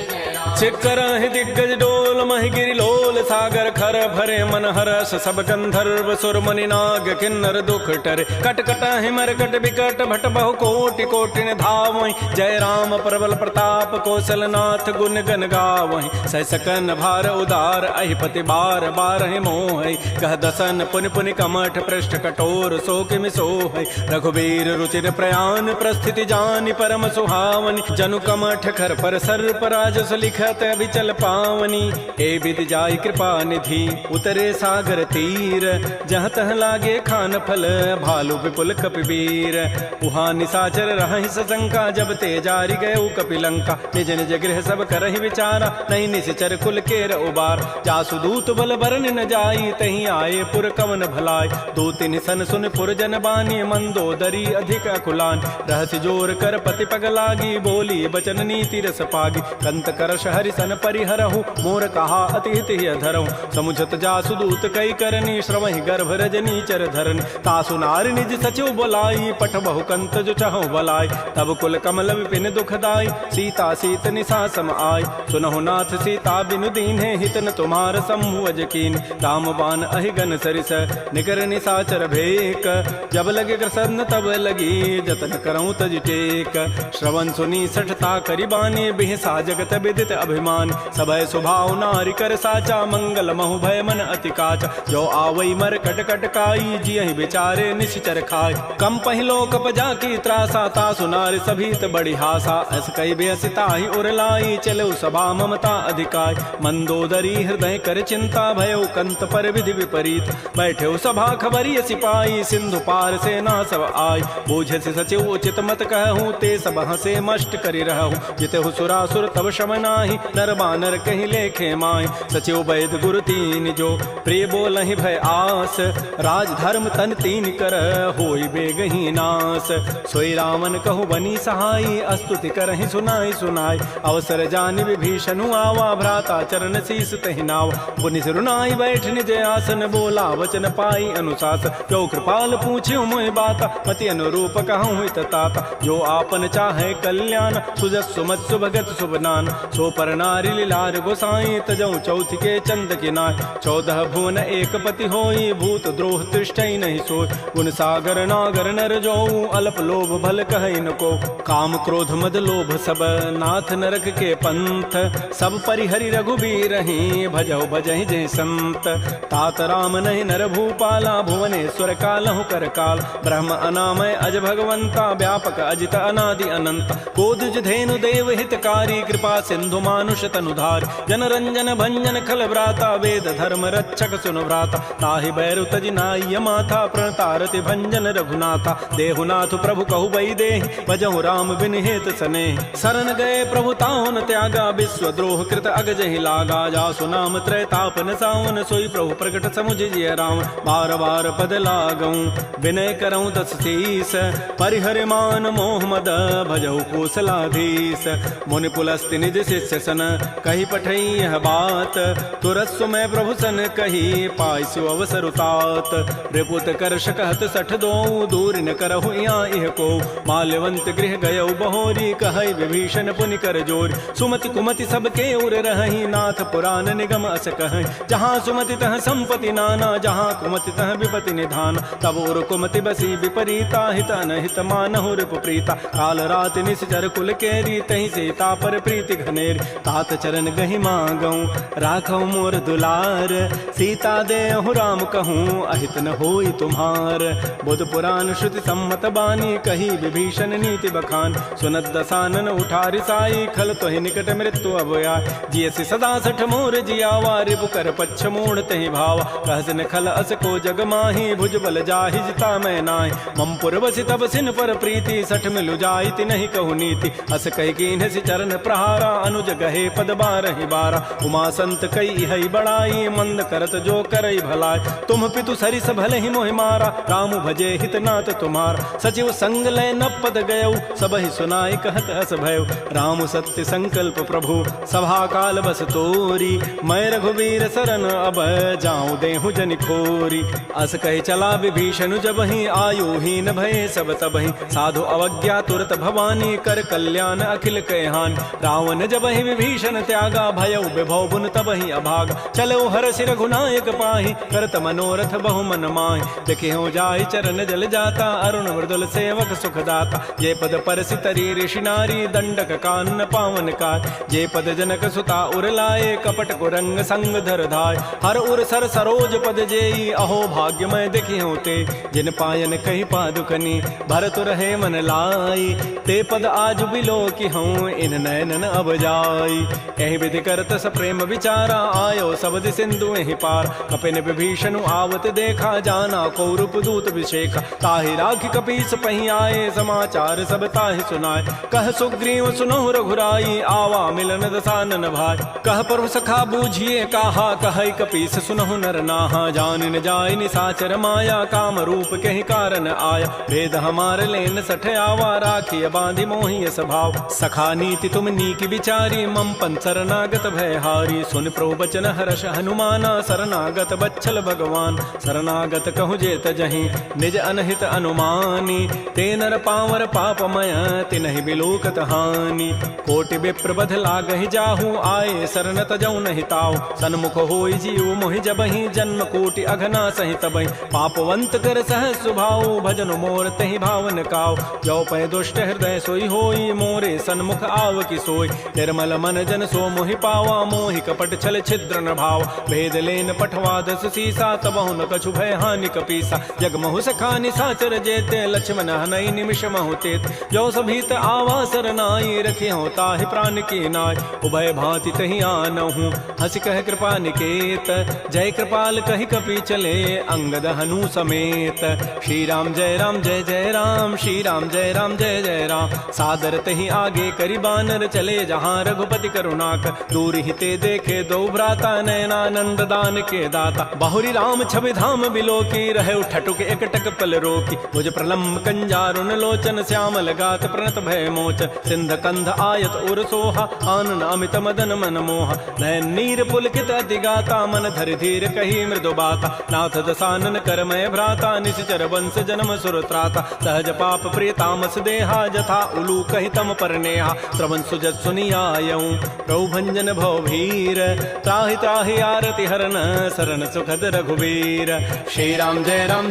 जय राम। चिक करहि दिग्गज डोल महि गिरि लोल बोल सागर खर भरे मन हरस सब गंधर्व सुर मुनि नाग किन्नर दुख टरे कट कट हिमर कट विकट भट बहु कोटि कोटि धावहि जय राम प्रबल प्रताप कौशलनाथ गुण गन गावहि सह सकन भार उदार अहिपति बार बार मोह कह दसन पुनि पुनि कमठ पृष्ठ कठोर सो किम सोह रघुबीर रुचिर प्रयान प्रस्थिति जानि परम सुहावनि जनु कमठ खर पर सर्प राजस लिखत विचल पावनी ए विधि जाय कृपा निधि उतरे सागर तीर जहाँ तह लागे खान फल भालु विपुल कपिवीर उहाँ निशाचर रहहि सशंका जब ते जारी गए कपिलंका निज निज गृह सब करहि विचारा नहीं निश्चर कुल केर उबार जासु दूत बल बरन न जाई तहीं आए पुर कवन भलाय दो तिन सन सुन पुर जन बानी मंदोदरी अधिक अकुलान रहस्य जोर कर पति पग लागी बोली बचन नीति रस पागी कंत करश हरि सन परिहरहु मोर कहा अति हित धरहु समुझत जासु दूत कई करनी श्रवहि गर्भ रजनी चर धरनी तासु नार निज सचिव बोलाई पठ बहु कंत जो चहु बलाई तब कुल कमल विपिन दुखदाई सीता सीत निशा सम आय सुनहु नाथ सीता बिनु दीन्हे हितन तुम्हार समूह कीन राम बान अहिगन सरिस निकर निशाचर भेक जब लगे कृष्ण तब लगी जतन करऊं तज टेक श्रवण सुनी सठता करिबानी बिहसा जगत विदित अभिमान सबय स्वभाव नारी कर साचा मंगल महु भय मन अति काचा जो आवई मर कट कट काई जियहि बेचारे निश्चर खाय कम पहिलो कप जाकी त्रासा ता सुनार सभीत बड़ी हासा अस कई बेसिता ही उरलाई चलो सभा ममता अधिकाय मंदोदरी हृदय कर चिंता भयो कंत पर विधि विपरीत बैठे सभा खबरी सिपाही सिंधु पार से ना सब आय बूझ से सचिव उचित मत कहूँ ते सब हसे मष्ट करी रहूँ जिते सुरासुर तब शम नाही नर बानर कहीं लेखे माय सचिव वैद गुरु तीन जो प्रिय बोलहि भय आस राज धर्म तन तीन कर होई बेगही नास सोई रावण कहु बनी सहाई अस्तुति करहि सुनाई सुनाई अवसर जान विभीषणु आवा भ्राता चरण शीस तहि नावा पुनि सिरुनाई बैठ निज आसन बोला वचन पाई अनुशास जो कृपाल पूछ्यो मोहि बाता मति अनुरूप कहूँ हित ताता जो आपन चाहे कल्याण सुजस सुमत सुभगत सुबनान सो पर नारी लीलार गोसाई तजऊ चौथ के चंद किनाय 14 भुवन एक पति होई भूत द्रोह तिष्ठई नहीं सोय गुण सागर नागर नर जो अल्प लोभ भल कहै न को काम क्रोध मद लोभ सब नाथ नरक के पंथ सब परिहरि रघुबीर ही भजौ भजहि जय संत तात राम नहीं नर भूपाला भुवनेश्वर कालहु कर काल ब्रह्म अनामय अज भगवंता व्यापक अजित अनादि अनंत कोदुज धेनु देव हितकारी कृपा सिंधु मानुष तनुधार जन रंजन भंजन खल व्राता वेद धर्म रक्षक सुन व्राता ताहि बैरु तजि नाय माथा प्रणतारति भंजन रघुनाथा देहुनाथ प्रभु कहु बई देहि भजहु राम बिन हेत सने शरण गए प्रभु ताहुन त्यागा विश्व द्रोह कृत अगजहि लागा जासु नाम त्रैतापन सावन सोई प्रभु प्रकट समुझ जिय राम बार बार पद लागऊं विनय करऊं दस शीस परिहर मान मोह मद भजहु कौशलाधीश मुनि पुलस्ति निज शिष्य सन कही पठई यह बात तुरस्व में प्रभु सन कही पाइसु अवसर उतात रिपुत कर्ष कहत सठ दो दूर न करहु यहाँ इह को माल्यवंत गृह गयौ बहोरी कहई विभीषण पुनि कर जोर सुमति कुमति सबके उर रहहि नाथ पुराण निगम अस कहै जहाँ सुमति तह संपति नाना जहाँ कुमति तह विपति निधान तब उर कुमति बसी विपरीता हित अनहित मानहु रिपु प्रीता काल रात निश्चर कुल केरी तहि सीता पर प्रीति घनेर तात चरण गहि मांगऊं राखौ मोर दुलार सीता देहु राम कहूँ अहित न होई तुम्हार बुध पुराण श्रुति सम्मत बानी कही विभीषण नीति बखान सुनत दसानन उठारि साई खल तोहि निकट मृत्यु अभया जियसि सदा सठ मोर जियावा रिपु कर पच्छ मूढ़ तहि भावा कहसन खल अस को जग माही भुज बल जाहि जिता मैं नाहि मम पुर बसि तब सिन पर प्रीति सठ मिलु जाइति नहीं कहु नीति अस कहि कीन्हसि चरण प्रहारा अनुज गहे पद बारहि बारा उमा संत कई हई बड़ाई मंद करत जो करई भलाई तुम पितु सरिस भले ही मोहि मारा राम भजे हित नाथ तुम्हार सचिव संग लय न पद गयौ सबहि सुनाई कहत हस भयउ राम सत्य संकल्प प्रभु सभा काल बस तोरी मैं रघुवीर शरण अब जाऊं देहु जनि खोरी अस कहि चला विभीषण जबहि आयु हीन भय सब तबहि साधु अवज्ञा तुरत भवानी कर कल्याण अखिल कहहान रावण जबहि विभीषण त्यागा भयउ विभव बुन तबहि अभा भाग। चलो हर सिर रघुनायक पाहि करत मनोरथ बहु मन माहि। देखे हो जाहि चरण जल जाता अरुण मृदुल सेवक सुखदाता। जे पद परसि तरी ऋषि नारी दंडक कानन पावन कार। जे पद जनक सुता उर लाए कपट कुरंग संग धर धाय। हर उर सर सरोज पद जेई अहो भाग्यमय देखि होते। जिन पायन कही पादुकनी भरत रहे मन लाई। ते पद आज बिलो कि हूँ इन नयनन अब जाई। एहि विधि करत स प्रेम विचारा आयो सबद सिंधु एहि पार। कपिन विभीषण आवत देखा जाना कौरव दूत विशेखा। ताहि राखि कपीस पही आए समाचार सब ताहि सुनाए। कह सुग्रीव सुनहु रघुराई आवा मिलन दसानन भाई। कह प्रभु सखा बूझिए काहा कहै कपीस सुनहु नर नाहा। जान न जाय निसाचर माया काम रूप के ही कारण आया। भेद हमार लेन सठ आवा राखिय बांधि मोहि स्वभाव। सखा नीति तुम नीक विचारी मम पन शरणागत भय हारी। सुन प्रभु बचन हर्ष हनुमाना शरणागत बच्छल भगवान। शरणागत कहु जे तजहि निज अनहित अनुमानी। ते नर पावर पापमय तिनहि बिलोकत हानि। कोटि विप्र बध लागहि जाहु आए शरण तजौ नहि ताऊ। सन्मुख होई जीव मोहि जबहि जन्म कोटि अघना सहि तबहि। पापवंत कर सह सुभाऊ भजन मोर तहि भावन काऊ। जो पै दुष्ट हृदय सोई होई मोरे सन्मुख आव कि सोई। निर्मल मन जन सो मोहि पावा मोहि कपट छल छिद्र न भाव। भेद लेन पठवा दस सीसा तबहु न कछु भय हानि कपीसा। जग महु सखानि साचर जेते लक्ष्मण हनई निमिष महु तेत। जो सभीत आवा सरनाई रखि हो ताहि प्राण की नाय। उभय भांति तहि आनहु हसि कह कृपा निकेत। जय कृपाल कहि कपि चले अंगद हनु समेत। श्री राम जय राम श्री राम जय जय राम। सादर तहि आगे करि बानर चले जहाँ रघुपति करुणाक। दूर हिते देखे दो भ्राता नयनानंद दान के दाता। बहुरी राम छवि धाम बिलोकी रहे ठटुक एकटक पल रोकी। भुज प्रलम्ब कंजारुन लोचन श्यामल गात प्रणत भय मोच। सिंध कंध आयत उर सोहा आनन अमित मदन मन मोहा। नयन नीर पुलकित अति गाता मन धरि धीर कही मृदु बाता। नाथ दसानन करमय भ्राता निश्चर वंश जन्म सुर त्राता। सहज पाप प्रिय तामस देहा जथा उलू कहि तम पर नेहा। श्रवण सुजत सुनियायऊं प्रभु भंजन भव भीर। त्राहि त्राहि आरति हरन शरण सुखद रघुवीर। श्री राम जय राम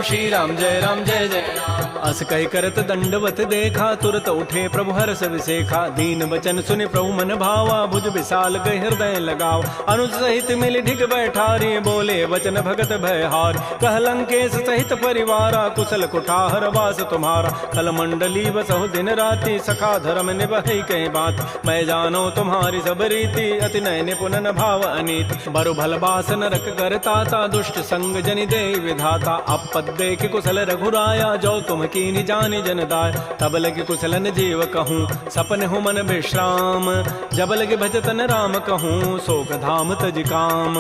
श्री राम जय जय राम। अस कहि करत दंडवत देखा तुरत उठे प्रभु हर्ष विसेखा। दीन बचन सुनि प्रभु मन भावा भुज विशाल गहि हृदय लगाव। अनुज सहित मिल ढिग बैठारी बोले वचन भगत भय हार। कह लंकेश सहित परिवारा कुशल कुठार वास तुम्हारा। कल मंडली बसहु दिन राति सखा धर्म निभहि कहीं बात। मैं जानो तुम्हारी सब रीति अति नय निपुण भाव अनीति। बरु भल बास नरक करताता दुष्ट संग जनि दे विधाता। अपद देख कुशल रघुराया जो तुम कीनि जानि जन दाय। तब लगे कुशलन जीव कहूँ सपन हूँ मन विश्राम। जब लगे भजतन राम कहूँ शोक धाम तज काम।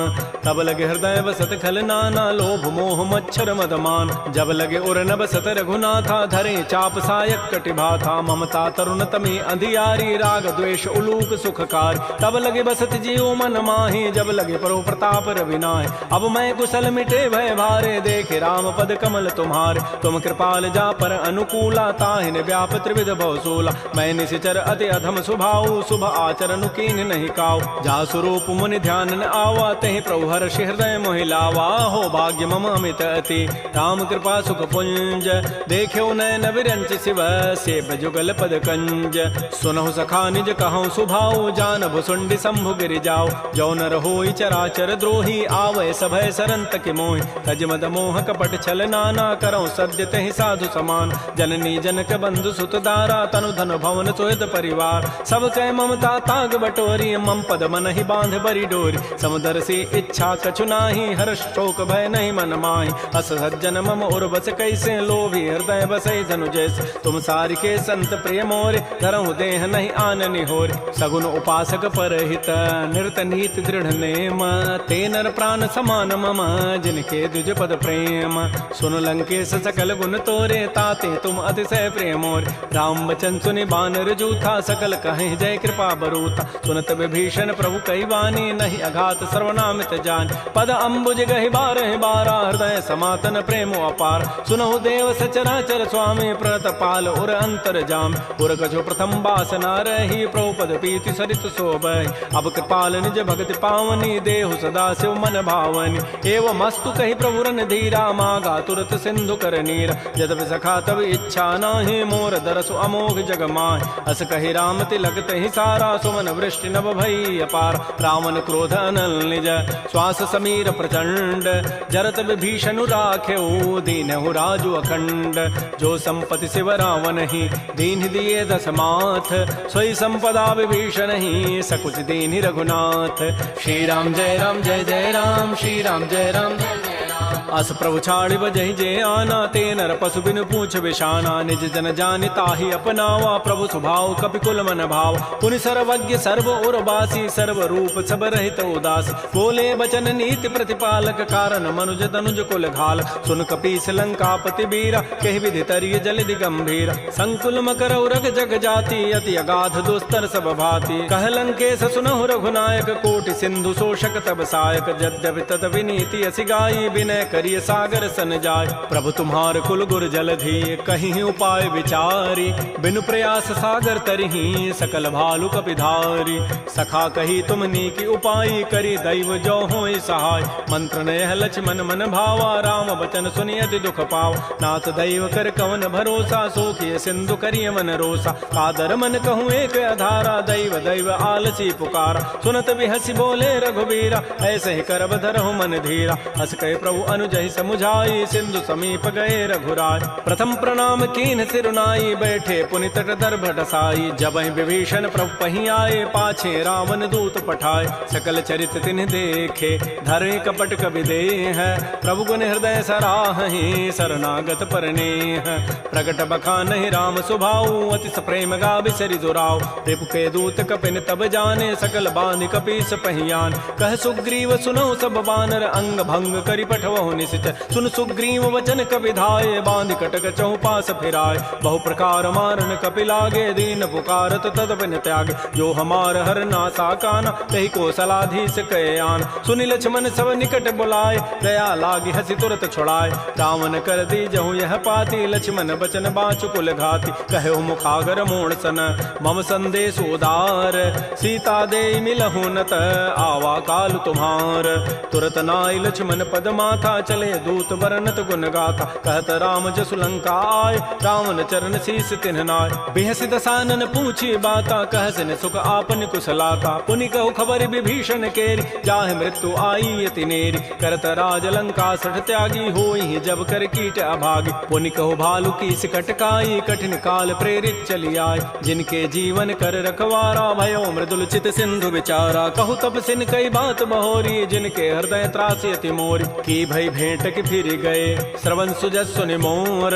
तब लगे हृदय बसत खल नाना लोभ मोह मच्छर मदमान। जब लगे उर न बसत रघुनाथा धरे चाप सायक कटिभा था। ममता तरुण तमी अंधियारी राग द्वेष उलूक सुखकार। तब लगे बसत जीव मन माही जब लगे परो प्रताप रविनाय। अब मैं कुशल मिटे भय भारे देखे राम पद कमल तुम्हारे। तुम कृपाल जा पर अनुकूला ताहिन व्याप त्रिविध भवसूला। मैं निशिचर अति अधम स्वभाव शुभ आचरण कीन नहीं काव। जा स्वरूप मुनि ध्यान न आवा तहि प्रभु हर्षि हृदय मोहि लावा। हो भाग्य मम अमित अति राम कृपा सुख पुंज। देखो नयन विरंच शिव सेव जुगल पद कंज। सुनहु सखा निज कहूँ सुभाऊ जान भुसुंडि शंभु गिरि जाओ। जो नर होई चराचर द्रोही आवै सभय सरंत के मोहि। तज मद मोह कपट छल नाना करऊँ सद्य तहि साधु समान। जननी जनक बंधु सुत दारा तनु धन भवन सोयत परिवार। सब कह ममता ताग बटोरी मम पद मन ही बांध बरी डोरी। समुदर से इच्छा कछु नाही हर्ष शोक भय नहीं मन माही। अस सज्जन मम उर बस कैसे लोभी हृदय बसै धनु जैसे। तुम सारि के संत प्रिय मोरे धरहु देह नहीं आननि होरे। सगुन उपासक परहित निरत नीति दृढ़ नेम। ते नर प्राण समान मम जिनके दुज पद प्रेम। सुन लंकेश सकल गुण तोरे ताते तुम अतिशय प्रेम मोरे। राम बचन सुनि बानर जूथा सकल कहें जय कृपा बरूता। सुनत विभीषण प्रभु कई वाणी नहीं अघात सर्वनामित जान। पद अम्बुज गहि बारह बारा हृदय समातन प्रेम अपार। सुनहु देव सचराचर स्वामी प्रणत पाल उर अंतर जाम। उर कछु प्रथम बासना रही प्रभु पद पीति सरित शोभहि। अब कृपाल निज भगति पावनी, देहु सदा शिव मन भावनी। एवं मस्तु कही प्रभु रन धीरा, मागा तुरत सिंधु कर नीरा। यद्यपि सखा तब इच्छा नाही, मोर दरसु अमोघ जग माहि। अस कही राम तिलक तहि सारा, सुमन वृष्टि नभ भई अपार। रावण क्रोध अनल निज, श्वास समीर प्रचंड। जरत विभीषण राख्यऊ, दीनहु राजु अखंड। जो संपत्ति शिव रावण ही, दीन दिए दस माथ। सोई संपदा विभीषण ही, सकुच दीन रघुनाथ। श्री राम जय राम जय जय राम, श्री राम जय राम जय जय राम। अस प्रभु छाड़ि बजहि जे आना, ते नर पशु बिनु पूछ विषाना। निज जन जानि ताहि अपनावा, प्रभु स्वभाव कपिकुल मन भाव। पुनि सर्वज्ञ सर्व उर्वासी, सर्व रूप सब रहित उदासी। बोले बचन नीति प्रतिपालक, कारण मनुज तनुज कुल घाल। सुन कपीस लंकापति बीरा, कहि विधि तरिय जलधि गंभीर। संकुल मकर उरग जग जाति, अति अगाध दुस्तर सब भाति। कह लंकेश सुनहु रघुनायक, कोटि सिंधु शोषक तब सायक। यद्यपि तत विनीति असि गाई, विनय करिय सागर सन जाय। प्रभु तुम्हार कुल गुर जलधि, कहीं उपाय विचारी। बिनु प्रयास सागर तरही, सकल भालु कपिधारी। सखा कही तुम नीकी उपाय, करी दैव जो होय सहाय। मंत्र नयह लक्ष्मण मन भावा, राम बचन सुनि अति दुख पाव। नाथ दैव कर कवन भरोसा, सोखिय सिंधु करिय मन रोसा। कादर मन कहूँ एक अधारा, दैव दैव आलसी पुकारा। सुनत बिहसी बोले रघुबीरा, ऐसे ही करब धरहु मन धीरा। हस कहे प्रभु अनुजहि समुझाई, सिंधु समीप गए रघुराय। प्रथम प्रणाम कीन सिरुनाई, बैठे पुनि तट दर्भ डसाई। जबहि विभीषण प्रभु पहि आए, पाछे रावण दूत पठाए। सकल चरित तिन्ह देखे, धरे कपट कवि देह। प्रभु गुण हृदय सराहि, शरणागत परनेह। प्रगट बखानहि राम सुभाऊ, अति प्रेम गावि सरि दुराऊ। रिपु के दूत कपिन तब जाने, सकल बांधि कपीस पहियान। कह सुग्रीव सुनौ सब बानर, अंग भंग करि पठवहु निश्चर। सुन सुग्रीव वचन कपि धाये, बांधि कटक चहु पास फिराय। बहु प्रकार मारन कपि लागे, दीन पुकारत तदपिन त्यागे। जो हमार हर नासा काना, तहि कौशलाधीश कहे आन। सुनि लक्ष्मण सब निकट बुलाए, दया लागी हसी तुरत छुड़ाए। रावण कर दीजहु यह पाती, लक्ष्मण बचन बाचु कुल घाती। कहो मुखागर मोण सन, मम संदेश उदार। सीता दे मिलहु नत, आवा काल तुम्हार। तुरत नाई लक्ष्मण पद माथा, चले दूत बरनत गुण गाथा। कहत राम जसु लंका आय, रावण चरण शीस तिन्ह नाय। बिहसि दसानन पूछी बाता, कहसिन सुख आपन कुशलाता। पुनि कहु खबर विभीषण केरी, जाहि मृत्यु आई अति नेरी। करत राज लंका सठ त्यागी, होई जब कर कीट अभागी। पुनि कहु भालु की सिकटकाई, कठिन काल प्रेरित चली आय। जिनके जीवन कर रखवारा, भयो मृदुल चित सिंधु विचारा। कहु तपसिन कई बात बहोरी, जिनके हृदय त्रासी अति मोरी। की भई भेंट की फिर गए, श्रवण सुजस सुनि मोर।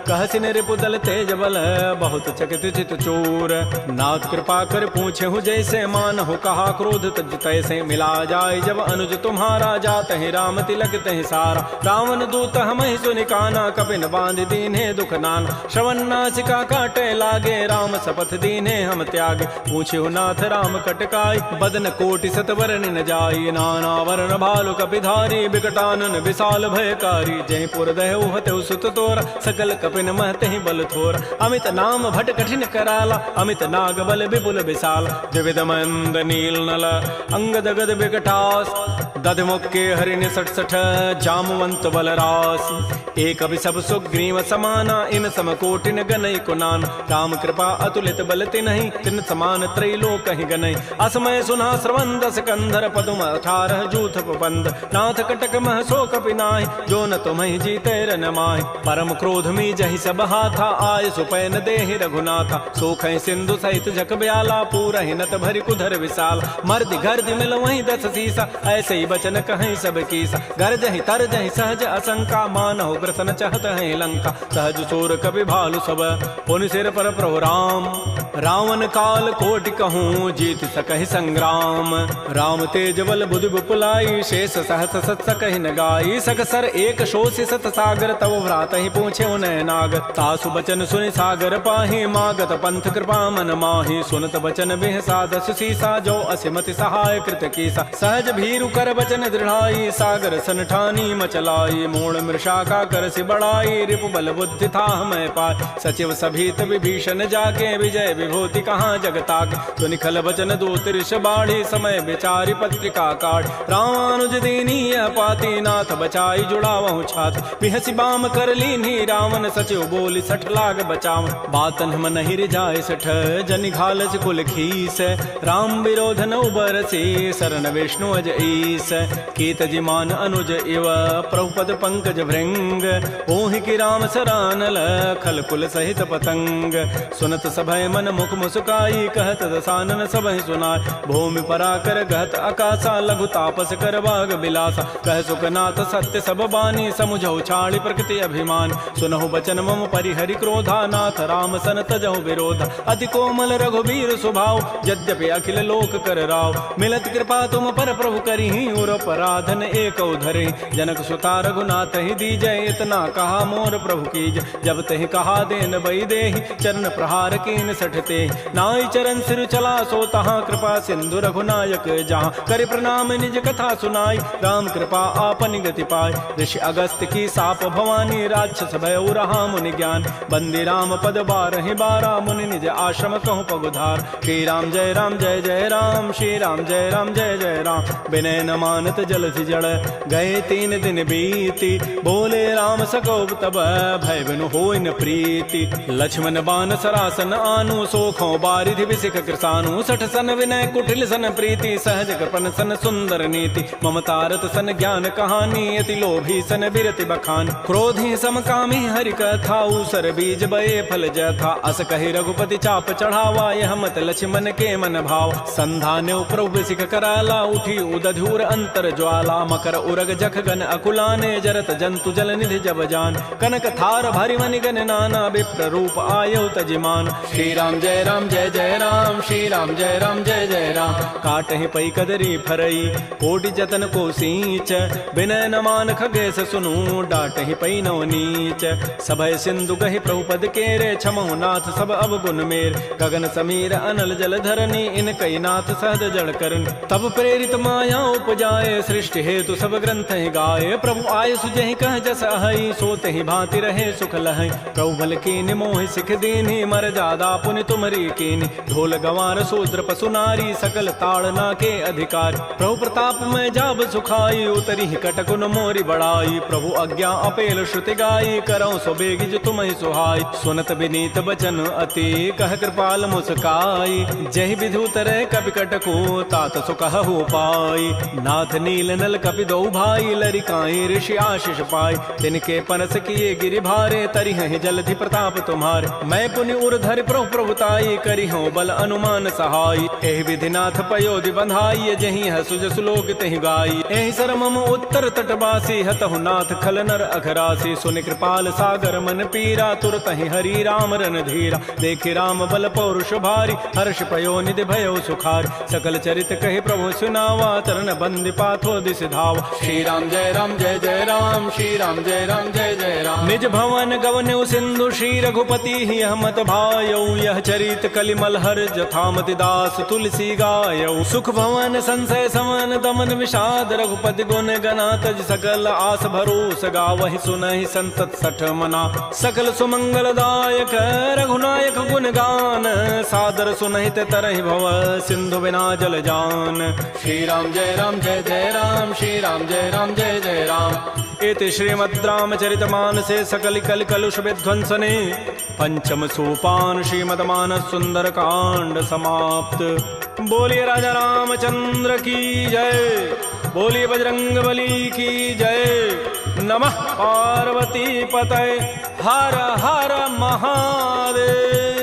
कहसिन रिपु दल तेज बल, बहुत चकित चित चोर। नाथ कृपा कर पूछे हूँ जैसे, मानहु कहा क्रोध तज तैसे। मिला जाय जब अनुज तुम्हारा, जात है राम तिलक तहि सारा। रावण दूत हमहि सुनि काना, कपिन बांध दीन्हे दुख नाना। श्रवण नासिका काटे लागे, राम शपथ दीन्हे हम त्यागे। पूछे नाथ राम कटकाई, बदन कोटि सत वरन न जाई। नाना वरण भालु कपिधारी, बिकटानन विशाल भयकारी। जय पुर दहु हतउ सुत तोरा, सकल कपिन महतहि बल थोर। अमित नाम भट कठिन कराला, अमित नाग बल विपुल विशाल। द्विविध मंद नील नल, अंगद गद विकटास। दध मुक्के हरिण सठ सठ, जामवंत बल रास। एक अभि सब सुग्रीव समाना, इन सम कोटिन गनई कुनान। राम कृपा अतुलित बल तिन्हि, तिन समान त्रैलोक ही गनई। असमय सुना श्रवण दस कंधर, पदुम 18 जूथ बंद। नाथ कटक मह सो कपि नाहि, जो न तुम्हि जीते रन माहि। परम क्रोध मी जहि सब हाथा, आय सुपैन देहि रघुनाथा। सोखै सिंधु सहित जक ब्याला, पूरहि नत भरि कुधर विशाल। मर्दि गर्दि मिल वहीं 10 सीसा, ऐसे ही बचन कहीं सब कीसा। गरजहि तरजहि सहज असंका, मानहु ग्रसन चहत है लंका। सहज सूर कपि भालु सब, पुनि सिर पर प्रभु राम। रावण काल कोटि कहूँ, जीत सकहि संग्राम। राम तेज बल बुधि बुपुलाई, शेष सहस सत सकहि न गाई। सकसर एक शोष सत सागर, तब भ्रात ही पूछे उन्हें नाग। तासु बचन सुनि सागर पाहि, मागत पंथ कृपा मन माहि। सुनत बचन बिह साधस सीसा, जो असिमति सहाय कृत कीसा। सहज भीरु कर बचन दृढ़ाई, सागर सन ठानी मचलाई। मूण मृषा का कर सि बढ़ाई, रिपु बल बुद्धि था मैं पाय। सचिव सभीत विभीषण जाके, विजय विभूति कहाँ जगताक। सुनि खल बचन दूत ऋष बाढ़ी समय विचारी पत्रिका काढ़। रामानुज दीनीय पाती नाथ बचाई जुड़ावहु छात। बिहसी बाम कर लीन्ही रावण सचिव बोली सठ लाग बचाव। बातन हम नहीं रिझाए सठ जनि घालस कुल खीस। राम विरोधन उबर से शरण विष्णु अज ईस। कीत जिमान अनुज इव प्रभुपद पंकज भृंग। ओहि की राम सरानल खल कुल सहित पतंग। सुनत सभय मन मुख मुस्काई कहत दसानन सबहि सुनाय। भूमि पराकर गहत आकाशा लघु तापस कर बाग बिलासा। कह सुखनाथ सत्य सब बानी समुझौ छाड़ी प्रकृति अभिमान। सुनहु बचन मम परिहरि क्रोधा नाथ राम सन तजहु विरोधा। अति कोमल रघुबीर स्वभाव यद्यपि अखिल लोक कर राव। मिलत कृपा तुम पर प्रभु करिहि उर पराधन एक उधरे। जनक सुता रघुनाथ ही दीजय इतना कहा मोर प्रभु कीज। जब तहि कहा देन बई देहि चरण प्रहार कीन सठते। नाई चरण सिर चला सो तहाँ कृपा सिंधु रघुनायक जहाँ। कर प्रणाम निज कथा सुनाई राम कृपा आपन गति पाय। ऋषि अगस्त की साप भवानी राक्षस भय रहा मुनि ज्ञान। बंदी राम पद बारहि बारा मुनि निज आश्रम कहूँ पगुधार। श्री राम जय राम श्री राम जय जय राम। विनय न मानत जलधि जड़ गए 3 दिन बीती। बोले राम सकोप तब भय बिनु होय न प्रीति। लक्ष्मण बान सरासन आनु सोखों बारिधि विसिख कृसानु। सठ सन विनय कुटिल सन प्रीति सहज कृपन सन सुंदर नीति। ममतारत सन ज्ञान कहानी अति लोभी सन बिरति बखान। क्रोधी समकामी हरि कथा उसर बीज बये फल जथा। अस कहि रघुपति चाप चढ़ावा यह मत लक्ष्मण के मन भाव। संधान प्रभु सिख कराला उठी उदधूर अंतर ज्वाला। मकर उरग जख गन अकुलाने जरत जंतु जल निधि जब जान। कनक थार भारी मनि गन नाना विप्र रूप आयौ तजिमान। श्री राम जय राम श्री राम जय जय राम। काटहि पै कदरी फरई कोटि जतन को सींच। विनय न मान खगेश सुनु डाटहि पै नव नीच। सभय सिंधु कहि प्रभुपद केरे छमहु नाथ सब अवगुण मेर। गगन समीर अनल जल धरनी इन कई नाथ सहद जड़ करन। तब प्रेरित माया उपजाए सृष्टि हेतु सब ग्रंथ ही गाये। प्रभु आय सुजहि कह जस अहै सोते ही भांति रहे सुख लहै। प्रभु बल कीनि मोहि सिख दीन्हि मर जादा पुनि तुमरी कीनि। ढोल गंवार शूद्र पशु नारी सकल ताड़ना के अधिकार। प्रभु प्रताप में जाब सुखाई उतरी कटकुन मोरी बड़ाई। प्रभु आज्ञा अपेल श्रुति गाई करौ सो बेगी जो तुम ही सुहाई। सुनत विनीत बचन अति कह कृपाल मुस्काई। जहि विधु तरह कपि कटको तात सुकहु पाई। नाथ नील नल कपि दो भाई लरिकाई ऋषि आशीष पाई। तिनके पनस किए गिरि भारे तरिहहि जलधि प्रताप तुम्हारे। मैं पुनि उर्धरि प्रभु प्रभुताई करिहु बल अनुमान सहाय। एहि विधि नाथ पयोधि बंधाई जहि हसु जसु लोक तहि गाई। एहि सर मम उत्तर तटवासी हतहु नाथ खल नर अघरासी। सुनि कृपाल सागर मन पीरा तुरत ही हरि राम रन धीरा। देखे राम बल पौरुष भारी हर्ष पयो निधि भयो सुखार। सकल चरित कहि प्रभु सुनावा चरण बंदि पाथो दिस धावा। श्री राम जय राम श्री राम जय जय राम। निज भवन गवन्यु सिंधु श्री रघुपति ही हमत भायौ। यह चरित कलिमल हर जथामति दास तुलसी गायौ। सुख भवन संशय समन दमन विषाद रघुपति गुण गना तज सकल आस भरोस गावहि सुनहि संतत सठ मना। सकल सुमंगल दायक रघुनायक गुण गान सादर सुनहित तरहि भव सिंधु बिना जल जान। श्री राम जय राम श्री राम जय जय राम। इति श्रीमद् रामचरितमानसे सकल कल कलुष विध्वंसने पंचम सोपान श्रीमद्मानस सुंदर कांड समाप्त। बोलिए राजा रामचंद्र की जय। बोलिए बजरंग बली की जय। नमः पार्वती पतये हर हर महादेव।